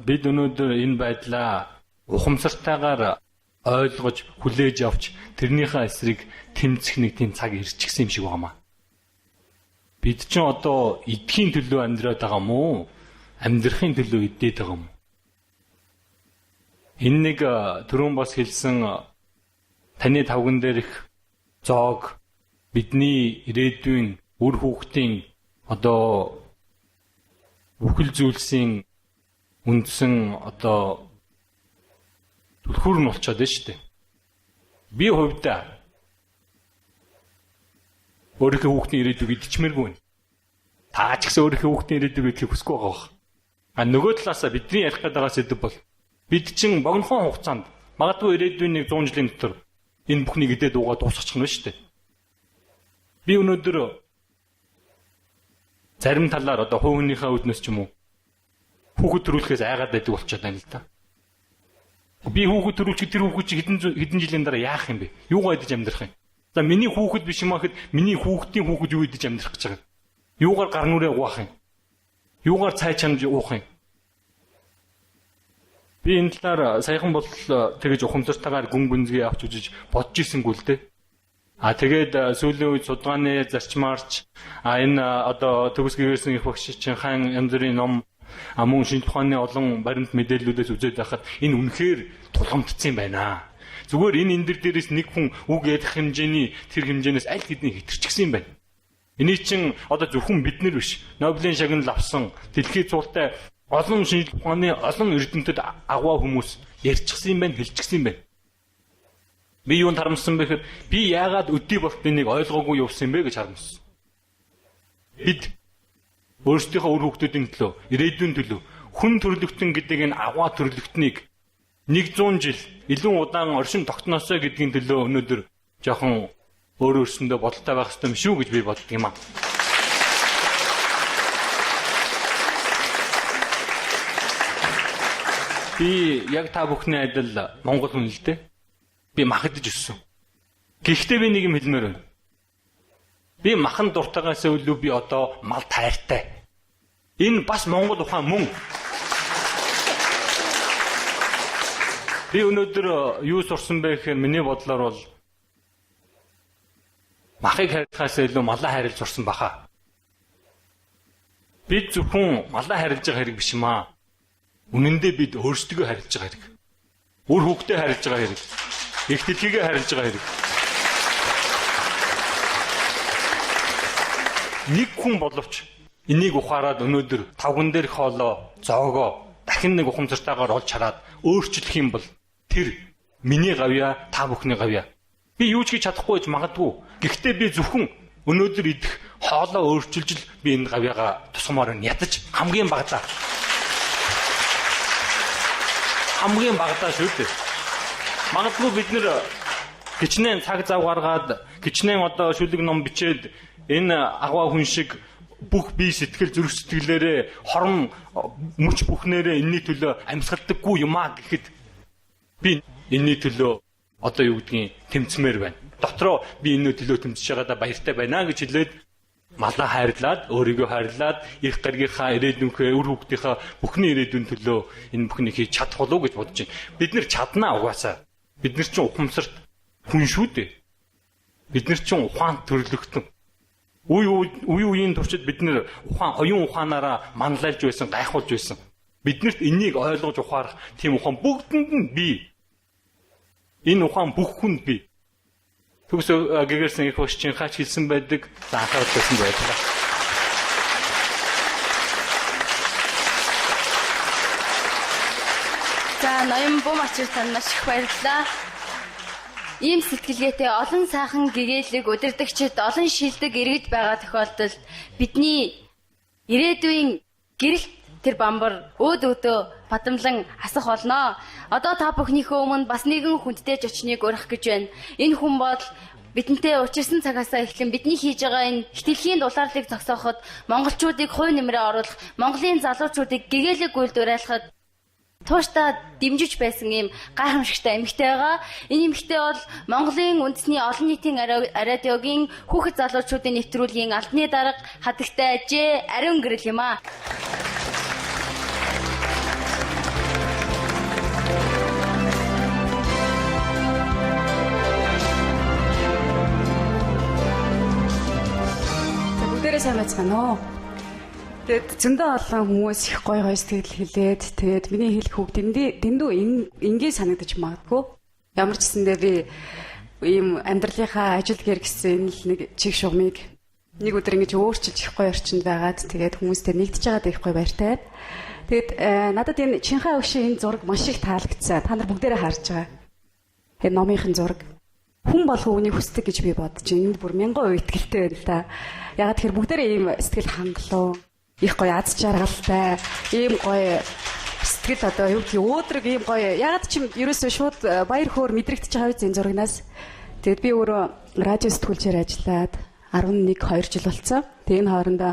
бид өнөөдөр энэ байдлаа ухамсартайгаар ойлгож, хүлээж авч тэрнийхээ эсрэг тэмцэх нэг тийм цаг ирчихсэн юм шиг байна. Бид ч одоо эдхийн төлөө амьдраад байгаа мó? Амьдрахын төлөө идээд байгаа мó? Энэ нэг түрүүн бас хэлсэн таны тавган дээрх зоог бидний ирээдүйн үр хүүхдийн одоо бүхэл зүйлсийн үндсэн одоо түлхүүр нь болчиход байна шүү дээ. Би хувьдаа өөрийнхөө хүүхдийн ирээдүйг идчихмээргүй байна. Та ч гэсэн өөрийнхөө хүүхдийн ирээдүйг идэхийг хүсэхгүй байгаа. Нөгөө талаасаа бидний ярих гэдэг сэдв бол бид чинь богинохон хугацаанд магадгүй ирээдүйн 100 жилийн дотор энэ бүхнийг идээд уугаад дуусгачих нь шүү дээ. Би өнөөдөр зарим талаар одоо хувь хүнийхээ үүднээс ч юм уу хүүхэд төрүүлэхээс айгаад байдаг болчиход байна л да. Би хүүхэд төрүүлчих тэр хүүхэд чи хэдэн жилийн дараа яах юм бэ? Юугаа идэж амьдрах юм? За миний хүүхэд биш юм ахэд миний хүүхдийн хүүхэд юу идэж амьдрах гэж байгаа юм? Юугаар гар нүрээ угаах юм? Юугаар цай чанж уух юм? Би энэ талаар саяхан бол тэгэж ухамсартайгаар гүн гүнзгий авч үзэж бодож ирсэнгүй л дээ. Тэгээд сүүлийн үед судалгааны зарчмаарч энэ одоо төгс гэрээсэн их багш Чинхан янз бүрийн ном мөн шинжлэх ухааны олон баримт мэдээллүүдээс үзээд байхад энэ үнэхээр тулгамдсан байна. Зүгээр энэ дээрээс нэг хүн үг ярих хэмжээний тэр хэмжээнээс аль хэдийн хэтэрчихсэн юм байна. Энийг чинь одоо зөвхөн бид нар биш, Нобелийн шагнал авсан дэлхийн цуултай олон шинжлэх ухааны олон эрдэмтэд агуу хүмүүс ярьчихсан юм байна, хэлчихсэн юм байна. Би юунд харамссан бэ гэхээр би яагаад өдий болтныг ойлгоогүй явсан бэ гэж харамссан. Бид өөрсдийнхөө үр хүүхдүүдийн төлөө, ирээдүйн төлөө хүн төрлөختөн гэдэг энэ агуу төрлөختнийг 100 жил илүү удаан оршин тогтноосоо гэдгийн төлөө өнөөдөр жоохон өөр өөрсөндөө бодолтой байх хэрэгтэй юм шүү гэж би боддог юм аа. Би яг та бүхний адил Монгол хүн л дээ. Би махадж өссөн. Гэхдээ би нэг юм хэлмээр байна. Би махан дуртайгаас өлөө би одоо мал тайртай. Энэ бас Монгол ухаан мөн. Би өнөөдөр юу сурсан бэ гэхээр миний бодлоор бол махыг хайрлахаас илүү малаа хайрлаж сурсан баха. Бид зөвхөн малаа хайрлаж байгаа хэрэг биш юм аа. Үнэн дээр бид өөрсдөө хайрлаж байгаа хэрэг. Үр хүүхдээ хайрлаж байгаа хэрэг. Их дэлхийгээ хайрлаж байгаа хэрэг. Нэг хүн боловч энийг ухаарад өнөөдөр тавган дээр хоолоо, зоогоо дахин нэг ухамсартайгаар олж хараад өөрчлөх юм бол тэр миний гавья, та бүхний гавья. Би юу ч хийж чадахгүй гэж магадгүй. Гэхдээ би зөвхөн өнөөдөр идэх хоолоо өөрчилж л би энэ гавьяага тусмаар нь ядаж хамгийн багадаа. Хамгийн багадаа шүү дээ. Магадгүй бид нэр гिचнэн цаг зав гаргаад гिचнэн одоо шүлэг ном бичээд энэ агуу хүн шиг бүх бие сэтгэл зүрх сэтгэлээрээ хорон мөч бүхнээрээ энэний төлөө амьсгалдаггүй юм аа гэхэд би энэний төлөө одоо юу гэдгийг тэмцмээр байна. Дотроо би энэний төлөө тэмцэж байгаадаа баяртай байна гэж хэлээд малаа хайрлаад өөрийгөө хайрлаад их гаргийнхаа ирээдүйнхээ үр хүүхдийнхаа бүхний ирээдүйн төлөө энэ бүхнийг хийж чадах болов уу гэж бодож байна. Бид нэр чаднаа угаасаа. Бид нар чинь ухамсарт хүн шүү дээ. Бид нар чинь ухаан төрлөختөн. Үеийн туршид бид нэр оюун ухаанаараа манлайлж байсан, гайхуулж байсан. Биднэрт энийг ойлгож ухаарах тийм ухаан бүгдэнд нь бий. Энэ ухаан бүх хүнд бий. Төгс гэгэрсэн их багш Чинхаач хэлсэн байдаг. Анхаарал тавьсан байлаа. За ноён бум ачир тань маш их баярлалаа. Ийм сэтгэлгээтэй олон сайхан гэгээлэг удирдагчид олон шилдэг иргэд байгаа тохиолдолд бидний ирээдүйн гэрэлт тэр бамбар өөдөө бадамлан асах болно. Одоо та бүхнийхөө өмнө бас нэгэн хүндтэй зочныг урих гэж байна. Энэ хүн бол бидэнтэй учирсан цагаасаа эхлэн бидний хийж байгаа энэ хэтэлхийн дулаарлыг зогсооход монголчуудыг хувь нэмрээ оруулах, Монголын залуучуудыг гэгээлэг үйлдвэрлэхэд тууштай дэмжиж байсан ийм гайхамшигтай эмэгтэй байгаа. Энэ эмэгтэй бол Монголын үндэсний олон нийтийн радиогийн хүүхэд залуучуудын нэвтрүүлгийн албаны дарга хатагтай Ж Ариун Гэрэл юм аа. Бүгдээрээ сайн байцгаана уу? Тэгээд зөндөө олон хүмүүс их гоё сэтгэл хэлээд тэгээд миний хэлэх үг дэндүү энгийн санагдаж магадгүй. Ямар ч гэсэндээ би ийм амьдралынхаа ажил гэр гэсэн нэг чиг шугамыг нэг өдөр ингэж өөрчилж их гоё орчинд байгаад тэгээд хүмүүстэй нэгдэж байгаад их гоё баяртай. Тэгээд надад энэ Чинхай өгшийн энэ зураг маш их таалагдсан. Та нар бүгдээрээ харж байгаа. Энэ номынхын зураг. Хүн болго үнийг хүсдэг гэж би бодож байна. Энд бүр 1000% итгэлтэй байна л да. Ягаад тэгэхээр бүгдээрээ ийм сэтгэл хангалуун, их гоё аз жаргалтай, ийм гоё сэтгэл одоо юу гэх өөдрөг ийм гоё. Ягаад ч юм ерөөсөө шууд баяр хөөр мэдрэгдэж байгаа үз энэ зурагнаас. Тэгэд би өөрөө радио сэтгүүлчээр ажиллаад 11 2 жил болсон. Тэгээ энэ хоорондоо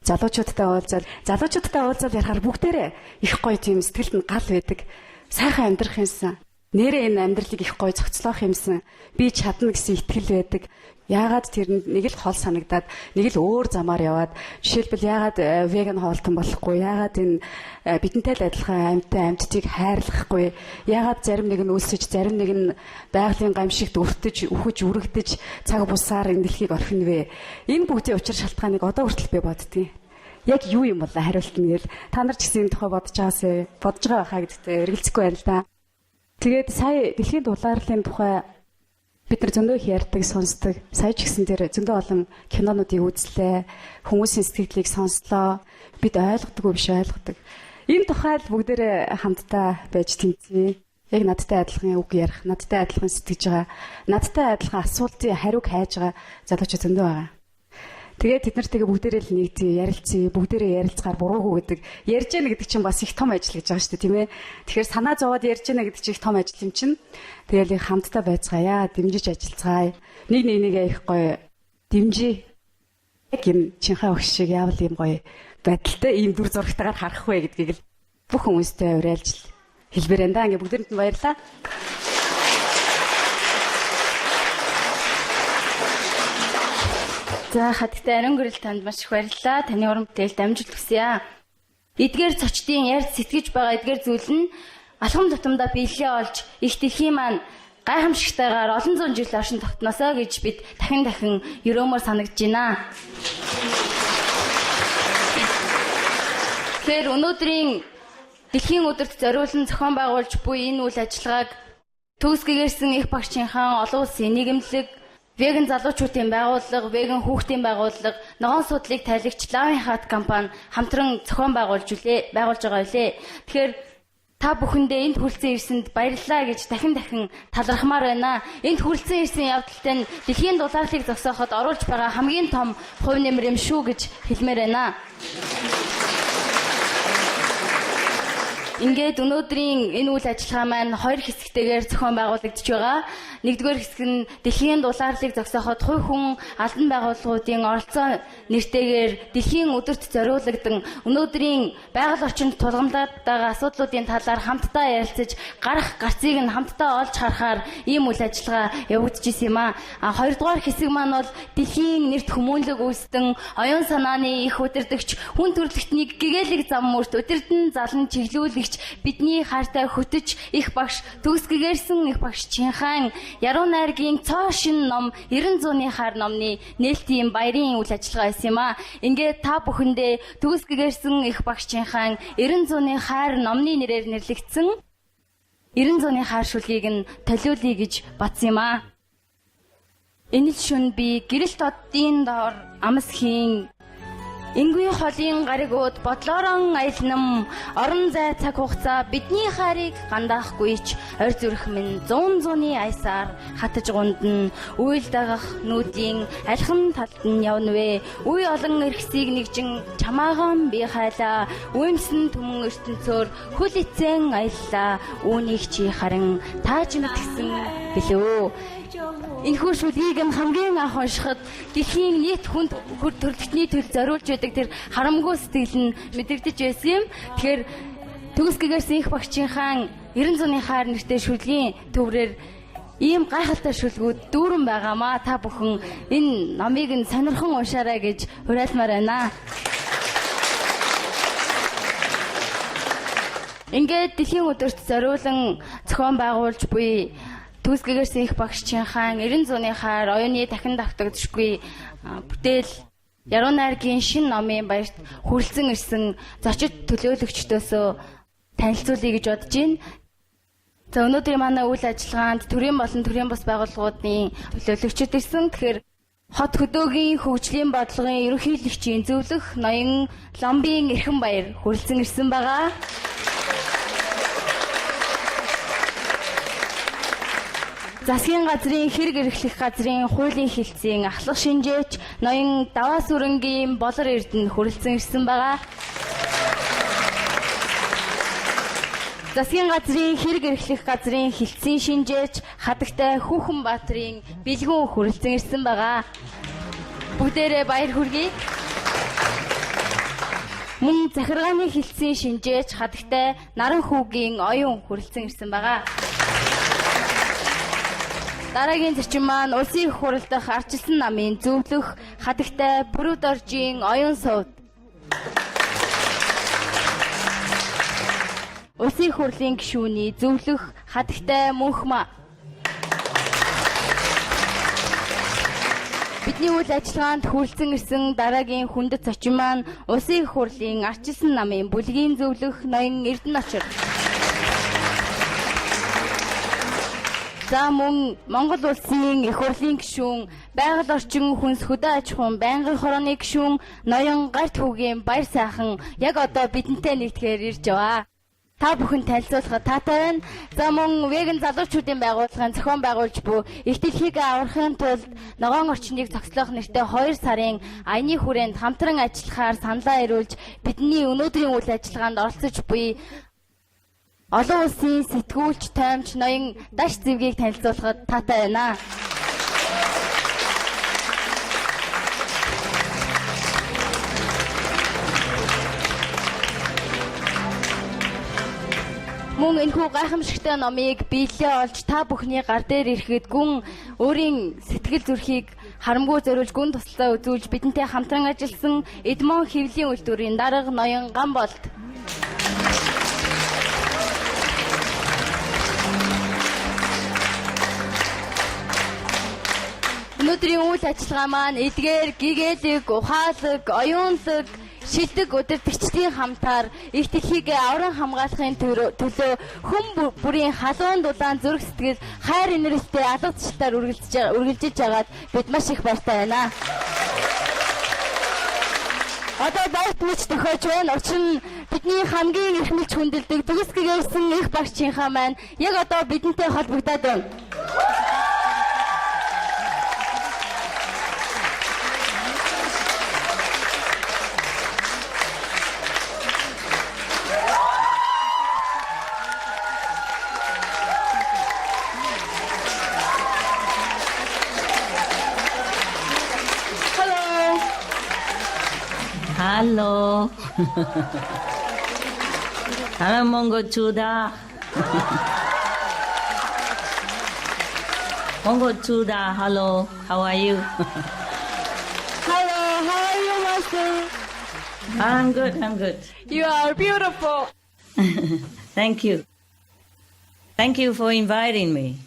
залуучуудтай уулзаад ярахаар бүгдээрээ их гоё тийм сэтгэлд нь гал байдаг. Сайхан амьдрах юмсан. Нэрээ энэ амьдралыг их гоё зохицлоох юмсан. Би чадна гэсэн итгэл байдаг. Яагаад тэр нэг л хол санагдаад нэг л өөр замаар яваад жишээлбэл яагаад веган хоолтон болохгүй, яагаад энэ бидэнтэй л адилхан амьтдыг хайрлахгүй, яагаад зарим нэг нь өлсөж, зарим нэг нь байгалийн гамшигт өртөж, үхэж, үрэгдэж цаг бусаар энэ дэлхийг орхино вэ? Энэ бүгдийн учир шалтгааныг одоо хүртэл би боддгийн. Яг юу юм бол хариулт нь гээл та нар ч гэсэн энэ тухай бодож байгаа хаа гэдэгтээ эргэлзэхгүй байна л да. Тэгээд сая дэлхийн дулаарлын тухай бид нар зөндөө их ярьдаг, сонсдог. Сая ч гэсэн тэр зөндөө олон кинонуудыг үзлээ. Хүмүүсийн сэтгэлийг сонслоо. Бид ойлгодоггүй биш ойлгодог. Энэ тухайд бүгдээрээ хамтдаа байж тэмцье. Яг надтай адилхан үг ярих, надтай адилхан сэтгэж байгаа, надтай адилхан асуултын хариуг хайж байгаа залуучууд зөндөө байгаа. Тэгээд бид нартэйгээ бүгдээрээ л нэгдээ ярилцъя, бүгдээрээ ярилцгаар буруугүй гэдэг. Ярьж яана гэдэг чинь бас их том ажил гэж байгаа шүү дээ, тийм ээ. Тэгэхээр санаа зовоод ярьж яана гэдэг чинь их том ажил юм чинь. Тэгээл хамтдаа байцгаая, дэмжиж ажиллацгаая. Нэг нэгээ их гоё дэмжиж. Яг юм Чинхай өгш шиг яавал юм гоё байдалтай ийм дүр зурагтайгаар харах вэ гэдгийг л бүх хүмүүстэй уриалж хэлбэр энэ. Ингээ бүгдээрэнд нь баярлалаа. За хатагтай Ариун Гэрэл танд маш их баярлалаа. Таны уран бүтээлд амжилт хүсье. Эдгээр цочдын ярьж сэтгэж байгаа эдгээр зүйл нь алхам тутамдаа биелээ олж их дэлхийн маань гайхамшигтайгаар олон зуун жил оршин тогтносоо гэж бид дахин өрөмөр санагдж байна. Тэгэхээр өнөөдрийн дэлхийн өдөрт зориулсан зохион байгуулж буй энэ үйл ажиллагааг төгсгөгээрсэн их багшийнхаа олон улсын нийгэмлэг, веган залуучуудын байгууллага, веган хүүхдийн байгууллага, ногоон судлыг тайлагч Loving Heart компани хамтран зохион байгуулж байгаа үлээ. Тэгэхээр та бүхэндээ энд хүрэлцэн ирсэнд баярлалаа гэж дахин талархмаар байна. Энд хүрэлцэн ирсэн явдалтай нь дэлхийн дулаарлыг зогсооход оруулж байгаа хамгийн том хувь нэмэр юм шүү гэж хэлмээр байна. Ингээд өнөөдрийн энэ үйл ажиллагаа маань хоёр хэсэгтэйгээр зохион байгуулагдж байгаа. Нэгдүгээр хэсэг нь дэлхийн дулаарлыг зогсооход хувь хүн албан байгууллагуудын оролцоо нэртэйгээр дэлхийн өдөрт зориулагдсан өнөөдрийн байгаль орчинд тулгамдаад байгаа асуудлуудын талаар хамтдаа ярилцаж гарах гарцыг нь хамтдаа олж харахаар ийм үйл ажиллагаа явагдаж исэн юм а. Хоёрдугаар хэсэг маань бол дэлхийн нэрт хүмүүнлэг үүсдэн оюун санааны их удирдагч хүн төрөлхтнийг гэгээлэг зам мөрт удирдан залан чиглүүлэгч бидний хайртай хөтөж их багш төгсгөгээрсэн их багш Чинхай Яруу найргийн цоо шин ном 90 зууны хайр номны нээлтийн баярын үйл ажиллагаа байсан юм а. Ингээд та бүхэндээ төгсгөгээрсэн их багш Чинхай 90 зууны хайр номны нэрээр нэрлэгдсэн 90 зууны хайр шүлгийг нь толиулъя гэж батсан юм а. Энэ шүн би гэрэл тоддын доор амс хийн Ингүй холын гаригууд бодлоорон аялнам орон зай цаг хугацаа бидний хайрыг гандаахгүйч орь зүрх минь 100 зууны аясаар хатаж гундан үйл дагах нүүдийн алхам талд нь явна вэ. Үе олон эрхсийг нэгжин чамаахан би хайлаа. Үемсэн түмэн ертөнцөөр хөл эцэн аяллаа. Үүнийг чи харин тааж мэдгсэн билүү. Энэхүү шүлгийг нь хамгийн анх уншихад дэлхийн нийт хүнд төрөлхтний төлөв зориулж байдаг тэр харамгүй сэтгэл нь мэдрэгдэж байсан юм. Тэгэхээр Төгсгэгээрсэн их багчийнхаа 90 зууны хаар нэртэй шүлгийн төврээр ийм гайхалтай шүлгүүд дүүрэн байгаамаа. Та бүхэн энэ номыг нь сонирхон уншаарай гэж уриалмаар байна. Ингээд дэлхийн өдөрт зориулан зохион байгуулж буй Төгсгэгээрсэн их багчийнхаа 90 зууны хаар оюуны дахин давтагдшгүй бүтээл Яруу найргийн шинэ номын баярт хүрэлцэн ирсэн зочид төлөөлөгчдөөсөө танилцуулъя гэж бодож байна. За өнөөдөр манай үйл ажиллагаанд төрийн болон төрийн бус байгууллагуудын төлөөлөгчид ирсэн. Тэгэхээр хот хөдөөгийн хөгжлийн бодлогын ерөнхийлөгчийн зөвлөх ноён Ломбийн эрхэм баяр хүрэлцэн ирсэн байгаа. Засгийн газрын хэрэг эрхлэх газрын хуулийн хэлтсийн ахлах шинжээч ноён Даваас өрөнгийн Болор Эрдэнэ хүрэлцэн ирсэн байгаа. Засгийн газрын хэрэг эрхлэх газрын хэлтсийн шинжээч Хадагтай Хүүхэн Баатрын бэлгүүн хүрэлцэн ирсэн байгаа. Бүгдээрээ баяр хүргэе. Мөн захиргааны хэлтсийн шинжээч Хадагтай Наранхүүгийн оюун хүрэлцэн ирсэн байгаа. Дараагийн зочин маань улсын их хурал дахь ардчилсан намын зөвлөх Хадагтай Бүрүүд оржийн оюун сувд. Улсын их хурлын гишүүний зөвлөх Хадагтай Мөнхмаа. Бидний үйл ажиллагаанд хүрэлцэн ирсэн дараагийн хүндэт зочин маань улсын их хурлын ардчилсан намын бүлгийн зөвлөх ноён Эрдэнэ Очир. За мөн Монгол улсын их хурлын гишүүн, байгаль орчин хүнс хөдөө аж ахуйн байнгын хорооны гишүүн ноён Гарт хүүгийн баяр сайхан яг одоо бидэнтэй нэгтгэхээр ирж байгаа. Та бүхэн танилцуулахад таатай байна. За мөн веган залуучуудын байгууллагын зохион байгуулж буй их дэлхийг аврахын тулд ногоон орчныг зохицуулах нэртэй 2 сарын аяны хүрээнд хамтран ажиллахаар саналаа ирүүлж бидний өнөөдрийн үйл ажиллагаанд оролцож буй олон улсын сэтгүүлч, таймч ноён Даш Зэвгийг танилцуулахад таатай байна. Мөн энэхүү гайхамшигтай номыг биелээ олж та бүхний гар дээр ирэхэд гүн өөрийн сэтгэл зүрхийг харамгүй зориулж гүн туслалцаа үзүүлж бидэнтэй хамтран ажилласан Эдмон хэвлийн үйлдвэрийн дарга ноён Ган болд. Өнөөдрийн үйл ажиллагаа маань эдгээр, гэгээлэг, ухаалаг, оюунлаг, шилдэг удирдагчдын хамтаар их дэлхийг авран хамгаалахын төлөө хүн бүрийн халуун дулаан зүрх сэтгэл хайр инэрлтэй алга зочдоор үргэлжлэж байгаад бид маш их баяртай байна. Одоо баярт мэд төхөж байна. Учир нь бидний хамгийн их мэлж хүндэлдэг Төгсгэгээрсэн их багчийнхаа маань яг одоо бидэнтэй холбогдоод байна. Hello. I'm Mongo Chuda. Mongo Chuda, hello. How are you? Hello, how are you, Master? I'm good, I'm good. You are beautiful. Thank you. Thank you for inviting me.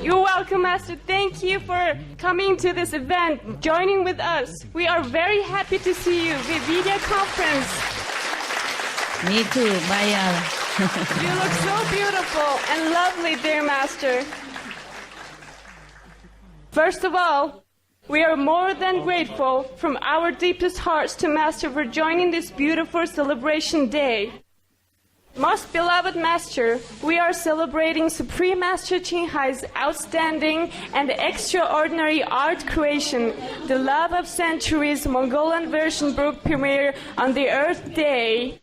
You're welcome, Master. Thank you for coming to this event, joining with us. We are very happy to see you via video conference. Me too, Maya. You look so beautiful and lovely, dear Master. First of all, we are more than grateful from our deepest hearts to Master for joining this beautiful celebration day. Most beloved Master, we are celebrating Supreme Master Ching Hai's outstanding and extraordinary art creation, the Love of Centuries Mongolian version book premiere on the Earth Day.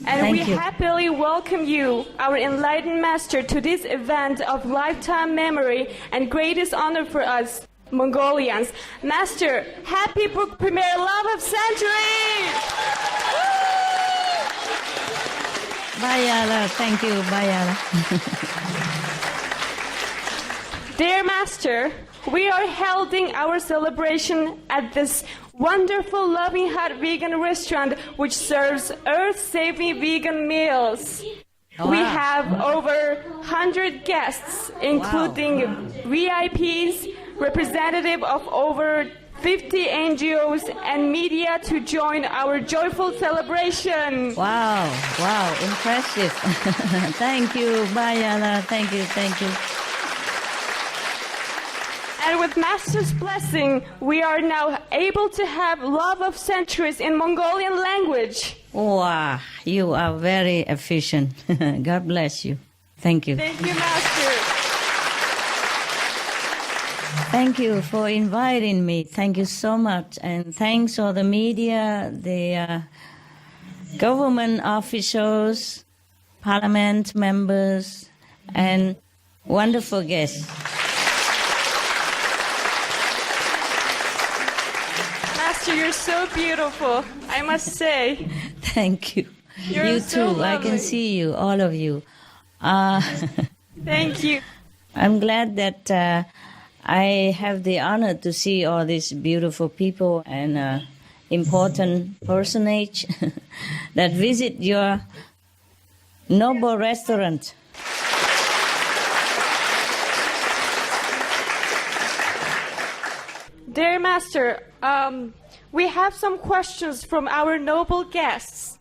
And Thank we you. happily welcome you, our enlightened Master, to this event of lifetime memory and greatest honor for us, Mongolians. Master, happy book premiere, Love of Centuries! Bayala. Thank you, Bayala. Dear Master, we are holding our celebration at this wonderful Loving Heart vegan restaurant which serves earth-saving vegan meals. Wow. We have over 100 guests, including VIPs, representative of over 50 NGOs and media to join our joyful celebration. Wow, impressive. Thank you, Bayala. Thank you. And with Master's blessing, we are now able to have Love of Centuries in Mongolian language. Wow, you are very efficient. God bless you. Thank you. Thank you, Master. Thank you for inviting me. Thank you so much. And thanks for the media, the government officials, parliament members, and wonderful guests. Master, you're so beautiful, I must say. Thank you. You're You so too. I can lovely. see you, all of you. Thank you. I'm glad that I have the honor to see all these beautiful people and important personage that visit your noble restaurant. Dear Master, we have some questions from our noble guests.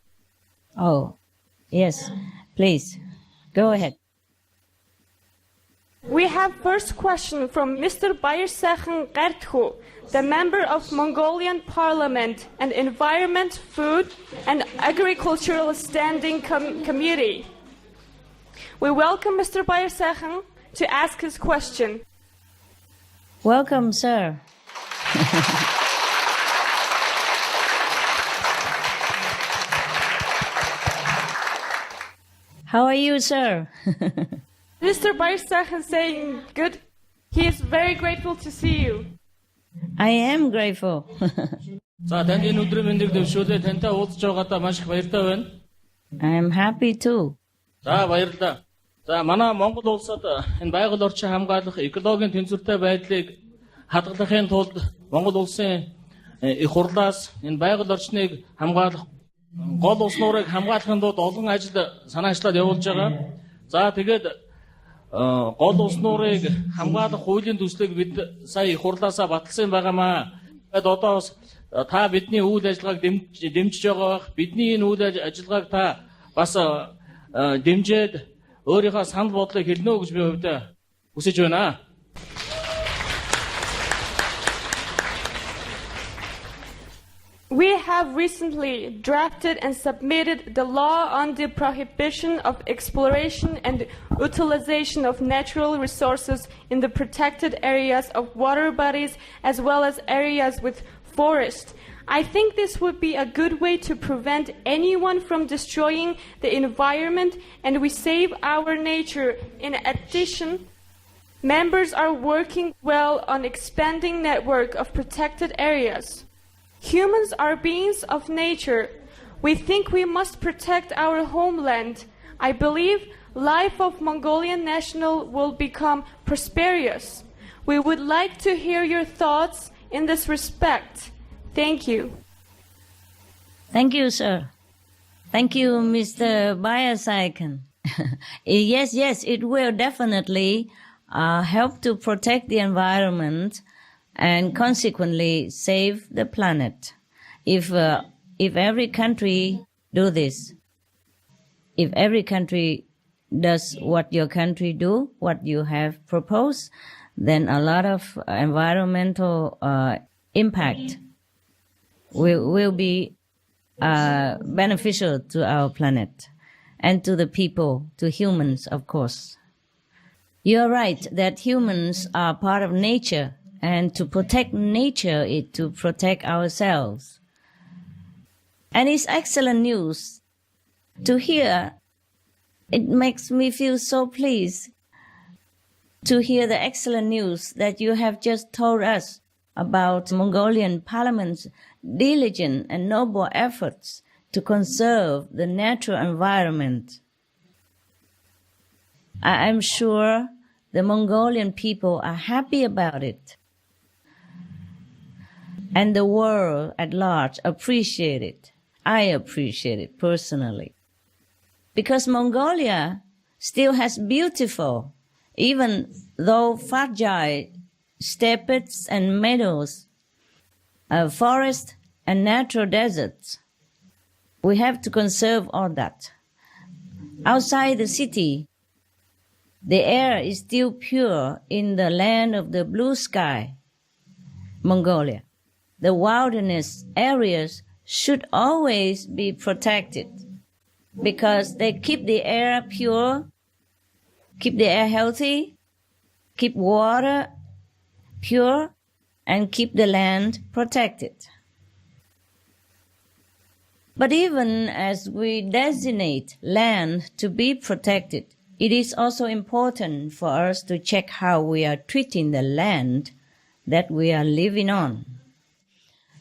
Oh, yes. Please, go ahead. We have first question from Mr. Bayersachen Gerthu, the member of Mongolian Parliament and Environment, Food and Agricultural Standing Committee. We welcome Mr. Bayersachen to ask his question. Welcome, sir. How are you, sir? Mr. Bayersachen saying good. He is very grateful to see you. I am grateful. За танд энэ өдрийн мэндийг дэвшүүлээ тантай уулзж байгаадаа маш их баяртай байна. I am happy too. За баярлалаа. За манай Монгол улсад энэ байгаль орчин хамгаалах экологийн тэнцвэртэй байдлыг хадгалахын тулд Монгол улсын их хурлаас энэ байгаль орчныг хамгаалах гол ус нуурыг хамгаалахын тулд олон ажил санаачлаад явуулж байгаа. За тэгээд гол ус нуурыг хамгаалах хуулийн төслийг бид сая их хурлаасаа баталсан байгаамаа. Тэгээд одоо бас та бидний үйл ажиллагааг дэмжиж байгаа. Бидний энэ үйл ажиллагааг та бас дэмжиж өөрийнхөө санал бодлыг хэлнэ үү гэж би хувьдаа хүсэж байна. We have recently drafted and submitted the law on the prohibition of exploration and utilization of natural resources in the protected areas of water bodies as well as areas with forest. I think this would be a good way to prevent anyone from destroying the environment and we save our nature. In addition, members are working well on expanding network of protected areas. Humans are beings of nature. We think we must protect our homeland. I believe life of Mongolian national will become prosperous. We would like to hear your thoughts in this respect. Thank you. Thank you, sir. Thank you, Mr. Bayersachen. Yes, it will definitely help to protect the environment and consequently save the planet. If every country do this, if every country does what your country do, what you have proposed, then a lot of environmental impact will be beneficial to our planet and to the people, to humans, of course. You're right that humans are part of nature. And to protect nature is to protect ourselves. And it's excellent news to hear. It makes me feel so pleased to hear the excellent news that you have just told us about Mongolian Parliament's diligent and noble efforts to conserve the natural environment I'm sure the Mongolian people are happy about it. And the world at large appreciate it. I appreciate it personally. Because Mongolia still has beautiful, even though fragile, steppes and meadows, forests and natural deserts. We have to conserve all that. Outside the city, the air is still pure in the land of the blue sky, Mongolia. The wilderness areas should always be protected because they keep the air pure, keep the air healthy, keep water pure, and keep the land protected. But even as we designate land to be protected, it is also important for us to check how we are treating the land that we are living on.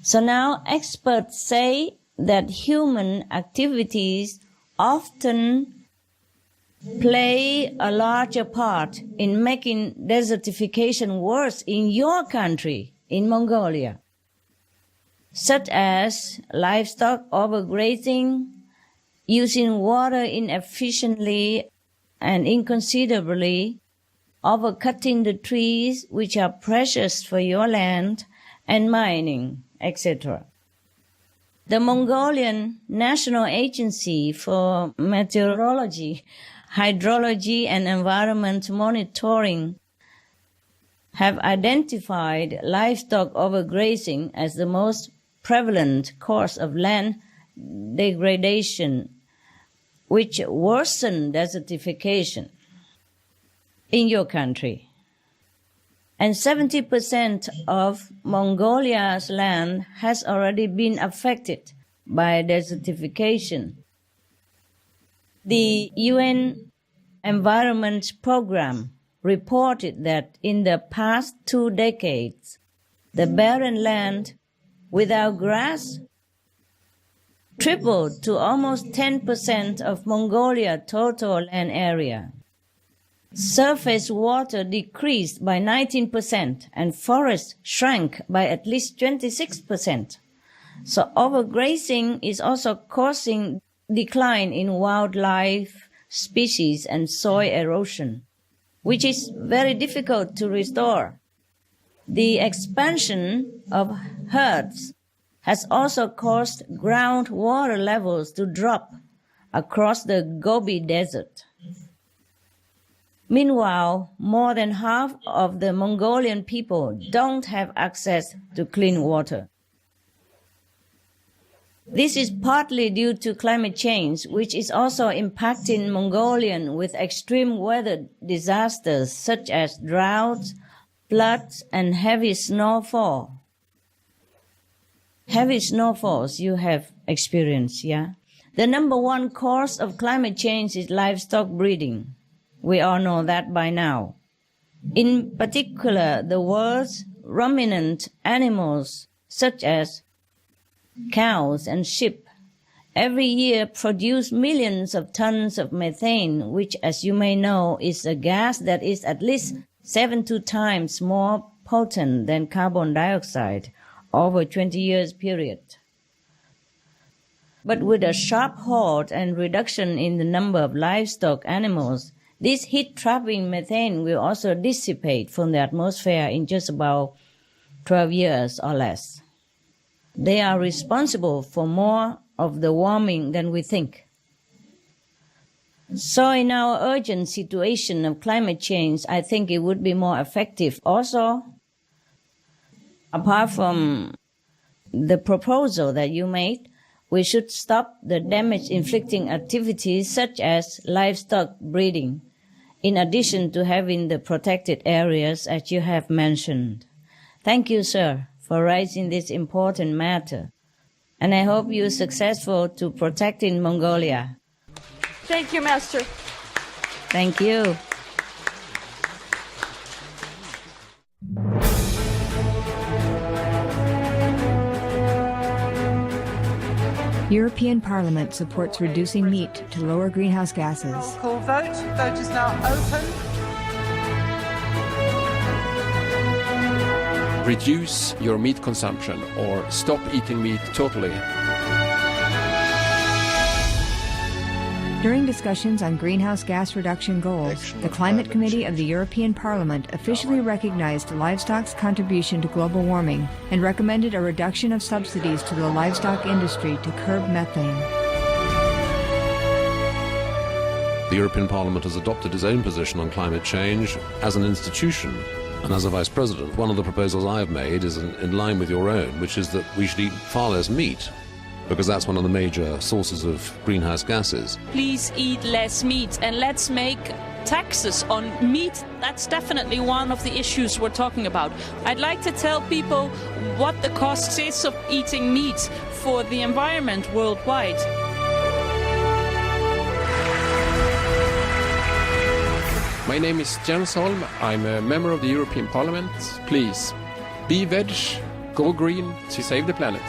So now experts say that human activities often play a larger part in making desertification worse in your country, in Mongolia, such as livestock overgrazing, using water inefficiently and inconsiderably, overcutting the trees which are precious for your land, and mining, etc. The Mongolian National Agency for Meteorology, Hydrology and Environment Monitoring have identified livestock overgrazing as the most prevalent cause of land degradation, which worsen desertification in your country. And 70% of Mongolia's land has already been affected by desertification. The UN Environment Programme reported that in the past 2 decades, the barren land without grass tripled to almost 10% of Mongolia's total land area. Surface water decreased by 19% and forests shrank by at least 26%. So overgrazing is also causing decline in wildlife species and soil erosion, which is very difficult to restore. The expansion of herds has also caused groundwater levels to drop across the Gobi Desert. Meanwhile, more than half of the Mongolian people don't have access to clean water. This is partly due to climate change, which is also impacting Mongolians with extreme weather disasters such as droughts, floods, and heavy snowfall. Heavy snowfalls you have experienced, yeah? The number one cause of climate change is livestock breeding. We all know that by now. In particular, the world's ruminant animals, such as cows and sheep, every year produce millions of tons of methane, which, as you may know, is a gas that is at least 72 times more potent than carbon dioxide over a 20 years period. But with a sharp halt and reduction in the number of livestock animals, this heat-trapping methane will also dissipate from the atmosphere in just about 12 years or less. They are responsible for more of the warming than we think. So in our urgent situation of climate change, I think it would be more effective also, apart from the proposal that you made, we should stop the damage-inflicting activities such as livestock breeding, in addition to having the protected areas as you have mentioned. Thank you, sir, for raising this important matter. And I hope you're successful to protecting Mongolia. Thank you, Master. Thank you. European Parliament supports reducing meat to lower greenhouse gases. Roll call vote. Vote is now open. Reduce your meat consumption or stop eating meat totally. During discussions on greenhouse gas reduction goals, the Climate Committee of the European Parliament officially recognized livestock's contribution to global warming and recommended a reduction of subsidies to the livestock industry to curb methane. The European Parliament has adopted its own position on climate change as an institution. And as a Vice President, one of the proposals I have made is in line with your own, which is that we should eat far less meat, because that's one of the major sources of greenhouse gases. Please eat less meat, and let's make taxes on meat. That's definitely one of the issues we're talking about. I'd like to tell people what the cost is of eating meat for the environment worldwide. My name is Jens Holm. I'm a member of the European Parliament. Please, be veg, go green to save the planet.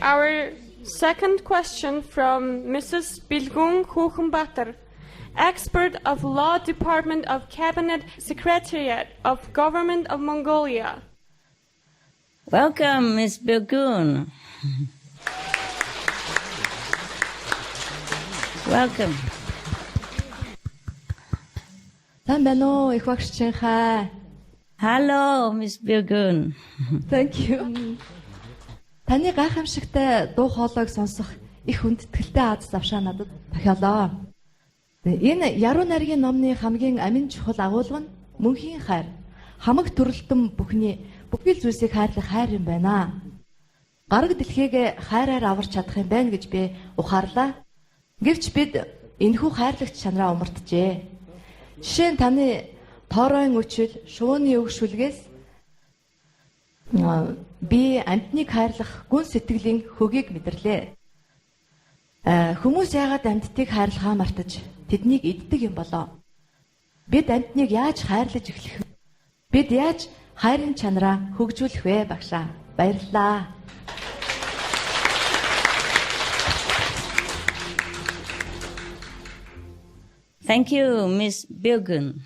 Our second question from Mrs. Bilgung Huchenbatter, expert of Law Department of Cabinet Secretariat of Government of Mongolia. Welcome, Ms. Bilgun. Welcome. Hello, Ms. Bilgun. Thank you. Таны гайхамшигтай дуу хоолойг сонсох их хүндэтгэлтэй аз завшаа надад тохиолоо. Энэ яруу найргийн номны хамгийн амин чухал агуулга нь мөнхийн хайр. Хамаг төрөлтөн бүхний бүхэл зүйлсийг хайрлах хайр юм байна. Гараг дэлхийг хайраар аварч чадах юм байна гэж би ухаарлаа. Гэвч бид энэхүү хайрлагч чанараа умартжээ. Жишээ нь таны тооройн үчил, шувууны өгшүүлгээс би амьтныг хайрлах гүн сэтгэлийн хөгийг мэдэрлээ. Хүмүүс яагаад амьтдыг хайрлахаа мартаж тэднийг иддэг юм болоо? Бид амьтныг яаж хайрлаж эхлэх вэ? Бид яаж хайрын чанараа хөгжүүлэх вэ, багшаа? Баярлалаа. Thank you, Ms. Bilgun.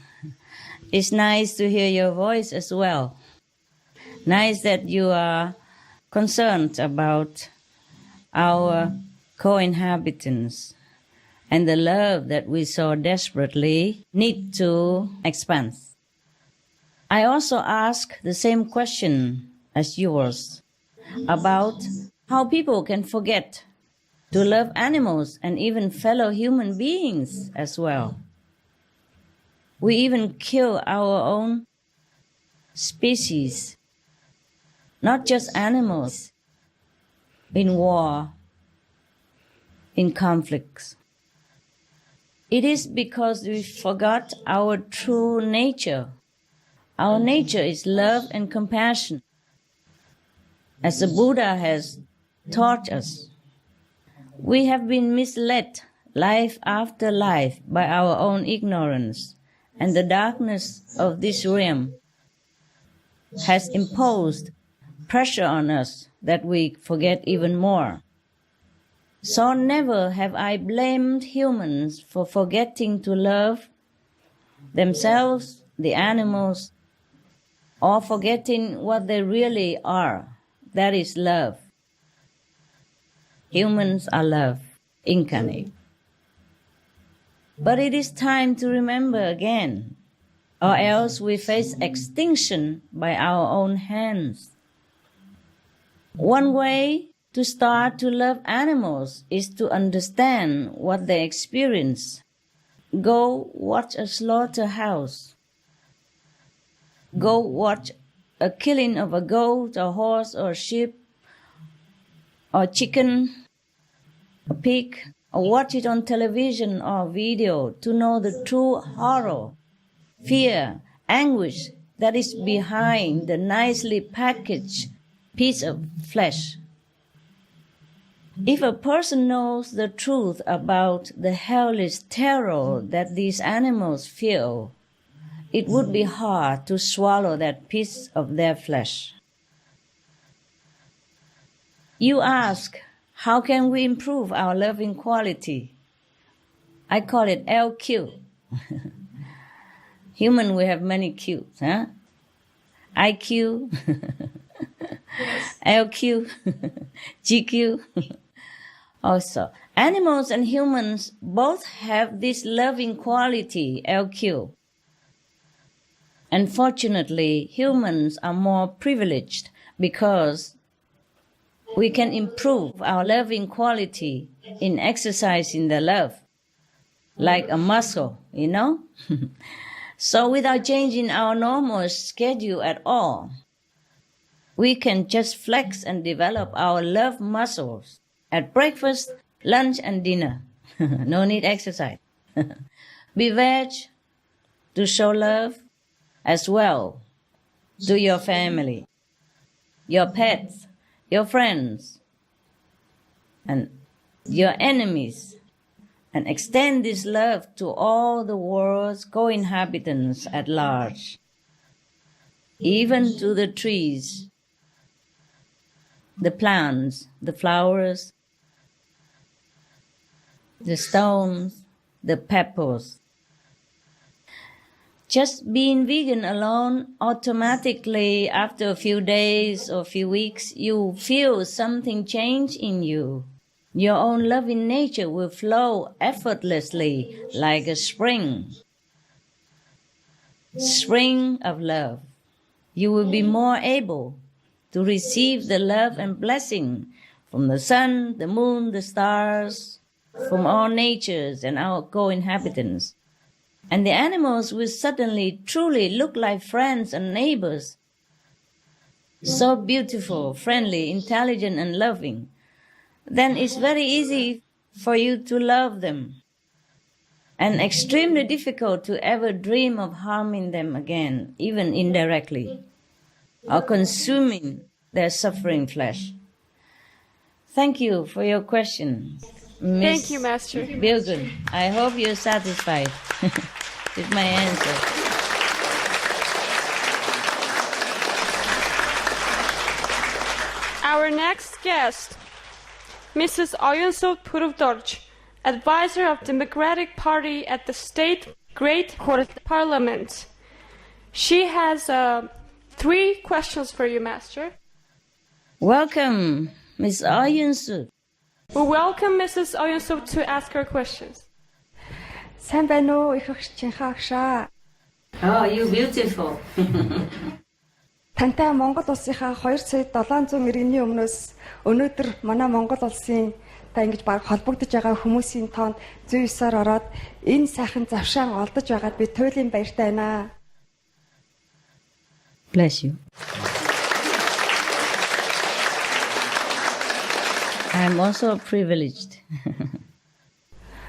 It's nice to hear your voice as well. Nice that you are concerned about our co-inhabitants and the love that we so desperately need to expand. I also ask the same question as yours about how people can forget to love animals and even fellow human beings as well. We even kill our own species, not just animals, in war, in conflicts. It is because we forgot our true nature. Our nature is love and compassion, as the Buddha has taught us. We have been misled life after life by our own ignorance, and the darkness of this realm has imposed pressure on us that we forget even more. So never have I blamed humans for forgetting to love themselves, the animals, or forgetting what they really are. That is love. Humans are love incarnate. But it is time to remember again, or else we face extinction by our own hands. One way to start to love animals is to understand what they experience. Go watch a slaughterhouse. Go watch a killing of a goat, a horse, or sheep, or chicken, a pig, or watch it on television or video to know the true horror, fear, anguish that is behind the nicely packaged piece of flesh. If a person knows the truth about the hellish terror that these animals feel, it would be hard to swallow that piece of their flesh. You ask, how can we improve our loving quality? I call it LQ. Human, we have many Qs, huh? IQ, LQ, GQ. Also, animals and humans both have this loving quality, LQ. Unfortunately, humans are more privileged because we can improve our loving quality in exercising the love, like a muscle, you know? So without changing our normal schedule at all, we can just flex and develop our love muscles at breakfast, lunch, and dinner. No need exercise. Be veg to show love as well to your family, your pets, your friends, and your enemies, and extend this love to all the world's co-inhabitants at large, even to the trees, the plants, the flowers, the stones, the pebbles. Just being vegan alone, automatically after a few days or a few weeks, you feel something change in you. Your own loving nature will flow effortlessly like a spring of love. You will be more able to receive the love and blessing from the sun, the moon, the stars, from all natures and our co-inhabitants. And the animals will suddenly truly look like friends and neighbors. So beautiful, friendly, intelligent, and loving. Then it's very easy for you to love them, and extremely difficult to ever dream of harming them again, even indirectly, or consuming their suffering flesh. Thank you for your question, Ms. Thank you, Master. Bilgun. I hope you're satisfied with my answer. Our next guest, Mrs. Oyunsuk Puruvdorj, advisor of Democratic Party at the State Great Parliament. She has 3 questions for you, Master. Welcome, Ms. Oyunsuk. We welcome Mrs. Oyunsuk to ask her questions. Сайн байна уу, их эгчийнхаа агшаа. Oh, you beautiful. Тантай Монгол улсынхаа 2,700,000 иргэний өмнөөс өнөөдөр манай Монгол улсын та ингэж баг холбогдож байгаа хүмүүсийн тоонд 109-аар ороод энэ сайхан завшаан олдож байгаад би туйлын баяртай байна. Bless you. I'm also privileged.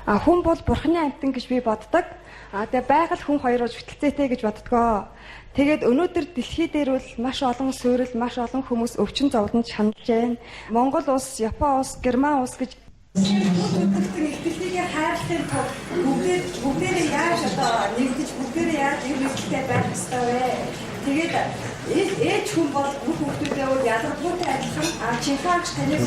Хүн бол бурхны амьтан гэж би боддог. Тэгээ байгаль хүн хоёроос хөтөлцөөтэй гэж боддгоо. Тэгээд өнөөдөр дэлхий дээр бол маш олон суурил, маш олон хүмүүс өвчин зовлонд шаналж байна. Монгол улс, Япон улс, Герман улс гэж ихтэйгээр хайрлахын тулд бүгдээрээ яаж одоо нэгдэж бүгдээрээ яаж нэгдэлтэй байх ёстой вэ? Тэгээд ээж хүн бол бүх хүмүүстэй бол ялгарлуутай адилхан чихаагч таныг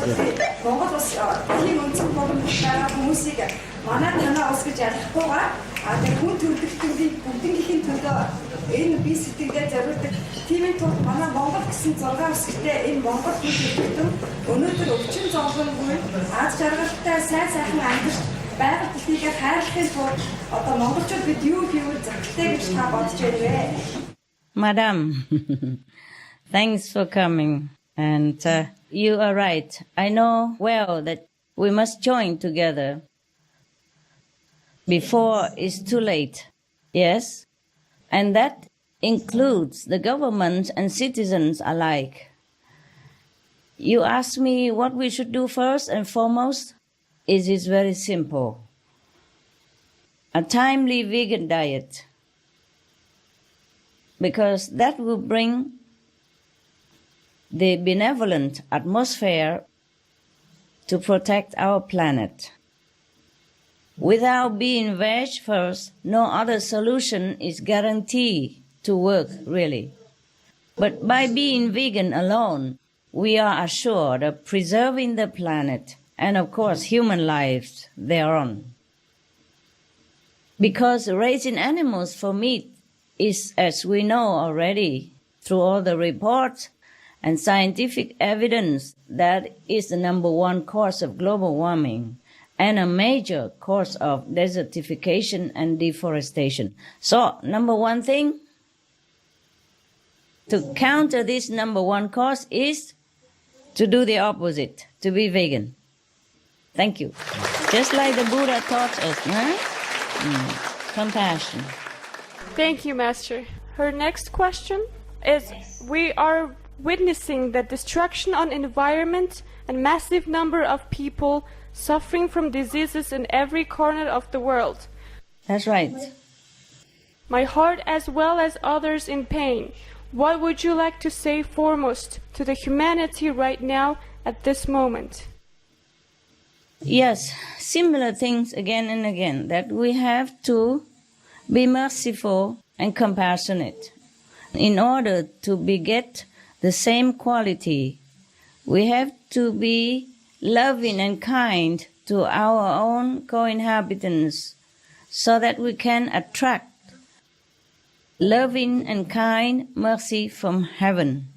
Монгол улс тийм өнцөг боломжтой хүмүүсийг манай танаа улс гэж ялгахгүйгээр тэгээд хүн төрөлхтнийг бүгднийхээ төлөө энэ бие сэтгэлдээ зориулдаг тиймээ тул манай Монгол гэсэн 6 үсгтэй энэ Монгол хүн төрөлхтөн өнөөдөр өвчин зовлонгүй аз жаргалтай сайхан амьдарч байгаль дэлхийгээ хайрлахын тулд одоо монголчууд бид юу хийвэл зөвхтэй гэж та бодож байна вэ? Madam, thanks for coming. And you are right. I know well that we must join together before it's too late. Yes, and that includes the government and citizens alike. You ask me what we should do first and foremost. It is very simple. A timely vegan diet. Because that will bring the benevolent atmosphere to protect our planet. Without being veg first, no other solution is guaranteed to work, really. But by being vegan alone, we are assured of preserving the planet and, of course, human lives thereon. Because raising animals for meat is, as we know already, through all the reports and scientific evidence, that is the number one cause of global warming and a major cause of desertification and deforestation. So, number one thing to counter this number one cause is to do the opposite, to be vegan. Thank you. Just like the Buddha taught us, huh? Compassion. Thank you, Master. Her next question is, we are witnessing the destruction on environment and massive number of people suffering from diseases in every corner of the world. That's right. My heart as well as others in pain. What would you like to say foremost to the humanity right now at this moment? Yes, similar things again and again, that we have to be merciful and compassionate. In order to beget the same quality, we have to be loving and kind to our own co-inhabitants so that we can attract loving and kind mercy from heaven.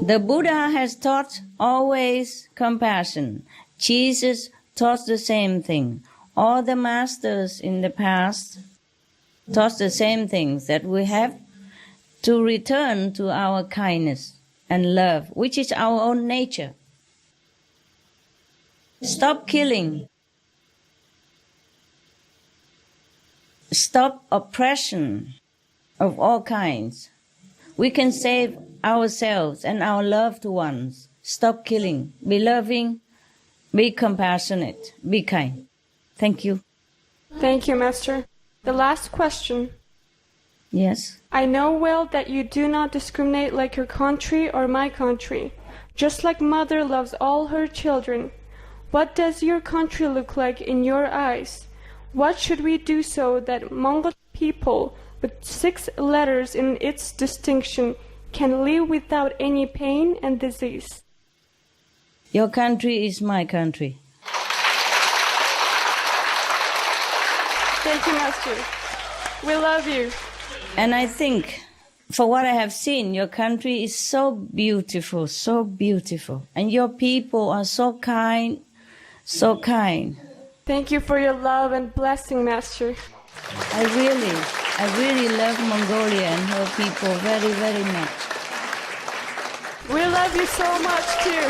The Buddha has taught always compassion. Jesus taught the same thing. All the masters in the past taught the same things, that we have to return to our kindness and love, which is our own nature. Stop killing. Stop oppression of all kinds. We can save ourselves and our loved ones. Stop killing. Be loving. Be compassionate. Be kind. Thank you. Thank you, Master. The last question. Yes. I know well that you do not discriminate like your country or my country. Just like mother loves all her children. What does your country look like in your eyes? What should we do so that Mongol people with 6 letters in its distinction can live without any pain and disease? Your country is my country. Thank you, Master. We love you. And I think, for what I have seen, your country is so beautiful, so beautiful. And your people are so kind, so kind. Thank you for your love and blessing, Master. I really love Mongolia and her people very, very much. We love you so much, too.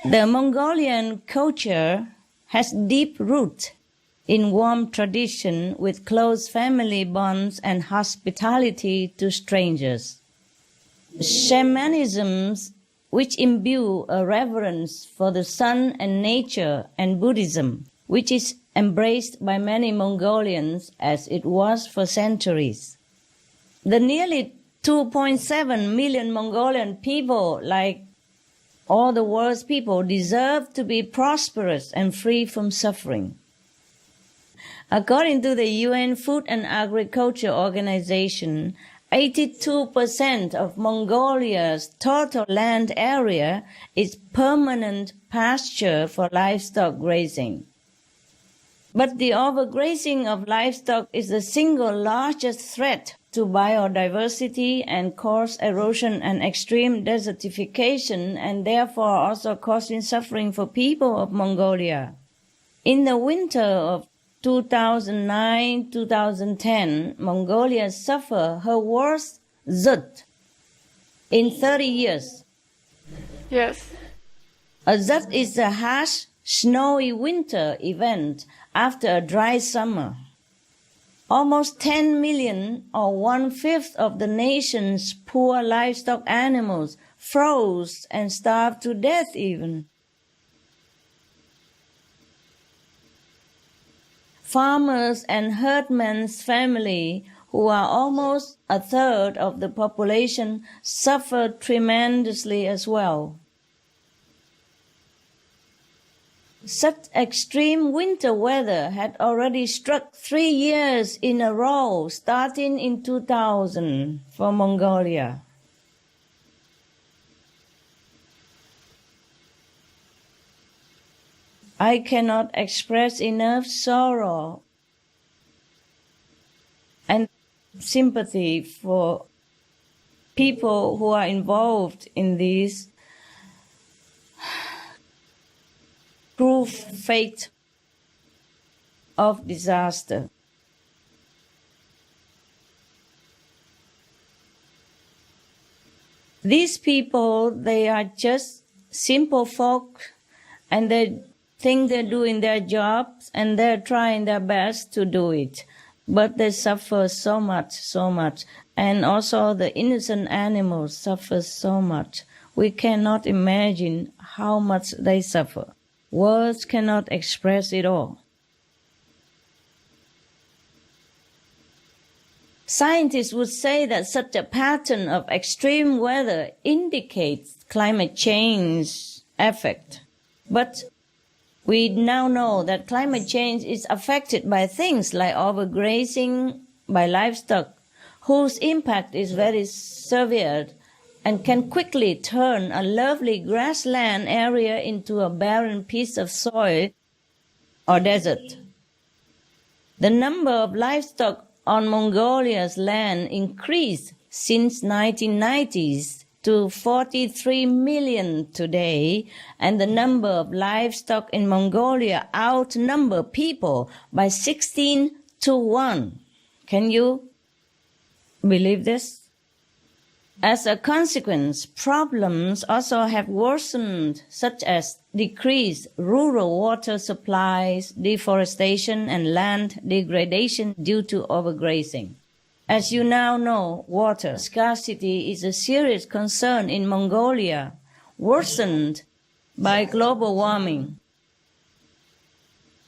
The Mongolian culture has deep roots in warm tradition with close family bonds and hospitality to strangers. Shamanisms, which imbue a reverence for the sun and nature, and Buddhism, which is embraced by many Mongolians as it was for centuries. The nearly 2.7 million Mongolian people, like all the world's people, deserve to be prosperous and free from suffering. According to the UN Food and Agriculture Organization, 82% of Mongolia's total land area is permanent pasture for livestock grazing. But the overgrazing of livestock is the single largest threat to biodiversity and cause erosion and extreme desertification, and therefore also causing suffering for people of Mongolia. In the winter of 2009-2010, Mongolia suffered her worst Zut in 30 years. Yes. A Zut is a harsh, snowy winter event after a dry summer. Almost 10 million, or 1/5 of the nation's poor livestock animals, froze and starved to death even. Farmers and herdmen's family who are almost a third of the population, suffer tremendously as well. Such extreme winter weather had already struck 3 years in a row, starting in 2000 for Mongolia. I cannot express enough sorrow and sympathy for people who are involved in this cruel fate of disaster. These people, they are just simple folk, and they think they're doing their jobs and they're trying their best to do it. But they suffer so much. And also the innocent animals suffer so much. We cannot imagine how much they suffer. Words cannot express it all. Scientists would say that such a pattern of extreme weather indicates climate change effect. But we now know that climate change is affected by things like overgrazing by livestock, whose impact is very severe and can quickly turn a lovely grassland area into a barren piece of soil or desert. The number of livestock on Mongolia's land increased since 1990s to 43 million today, and the number of livestock in Mongolia outnumber people by 16-1. Can you believe this? As a consequence, problems also have worsened, such as decreased rural water supplies, deforestation, and land degradation due to overgrazing. As you now know, water scarcity is a serious concern in Mongolia, worsened by global warming.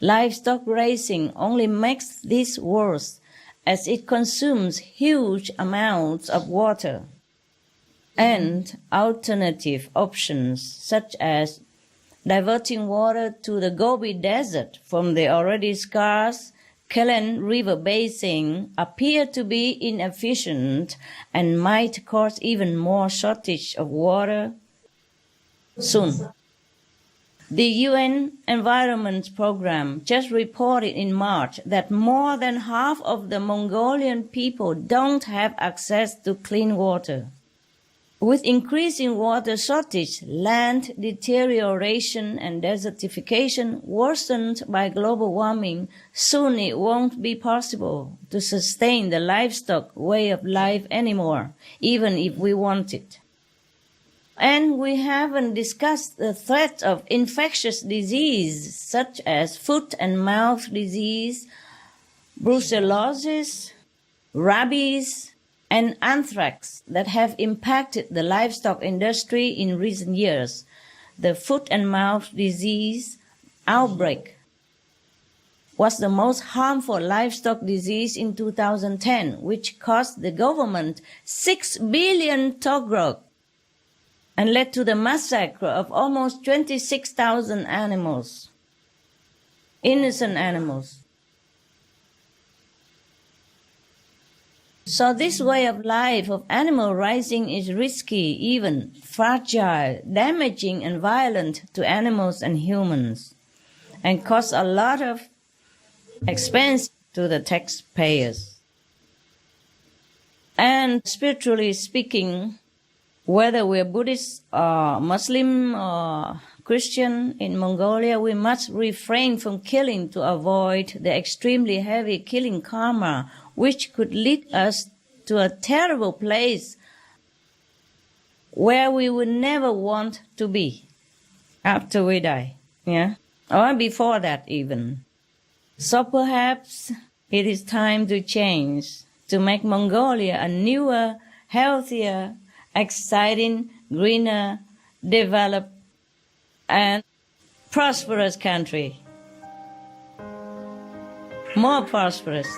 Livestock raising only makes this worse, as it consumes huge amounts of water. And alternative options, such as diverting water to the Gobi Desert from the already scarce Kelen River basin, appear to be inefficient and might cause even more shortage of water soon. The UN Environment Programme just reported in March that more than half of the Mongolian people don't have access to clean water. With increasing water shortage, land deterioration and desertification worsened by global warming, soon it won't be possible to sustain the livestock way of life anymore, even if we want it. And we haven't discussed the threat of infectious disease, such as foot and mouth disease, brucellosis, rabies, and anthrax that have impacted the livestock industry in recent years. The foot and mouth disease outbreak was the most harmful livestock disease in 2010, which cost the government 6 billion togrok and led to the massacre of almost 26,000 animals, innocent animals. So this way of life of animal raising is risky, even fragile, damaging and violent to animals and humans, and costs a lot of expense to the taxpayers. And spiritually speaking, whether we're Buddhist or Muslim or Christian in Mongolia, we must refrain from killing to avoid the extremely heavy killing karma, which could lead us to a terrible place where we would never want to be after we die, or before that even. So perhaps it is time to change, to make Mongolia a newer, healthier, exciting, greener, developed, and prosperous country. More prosperous.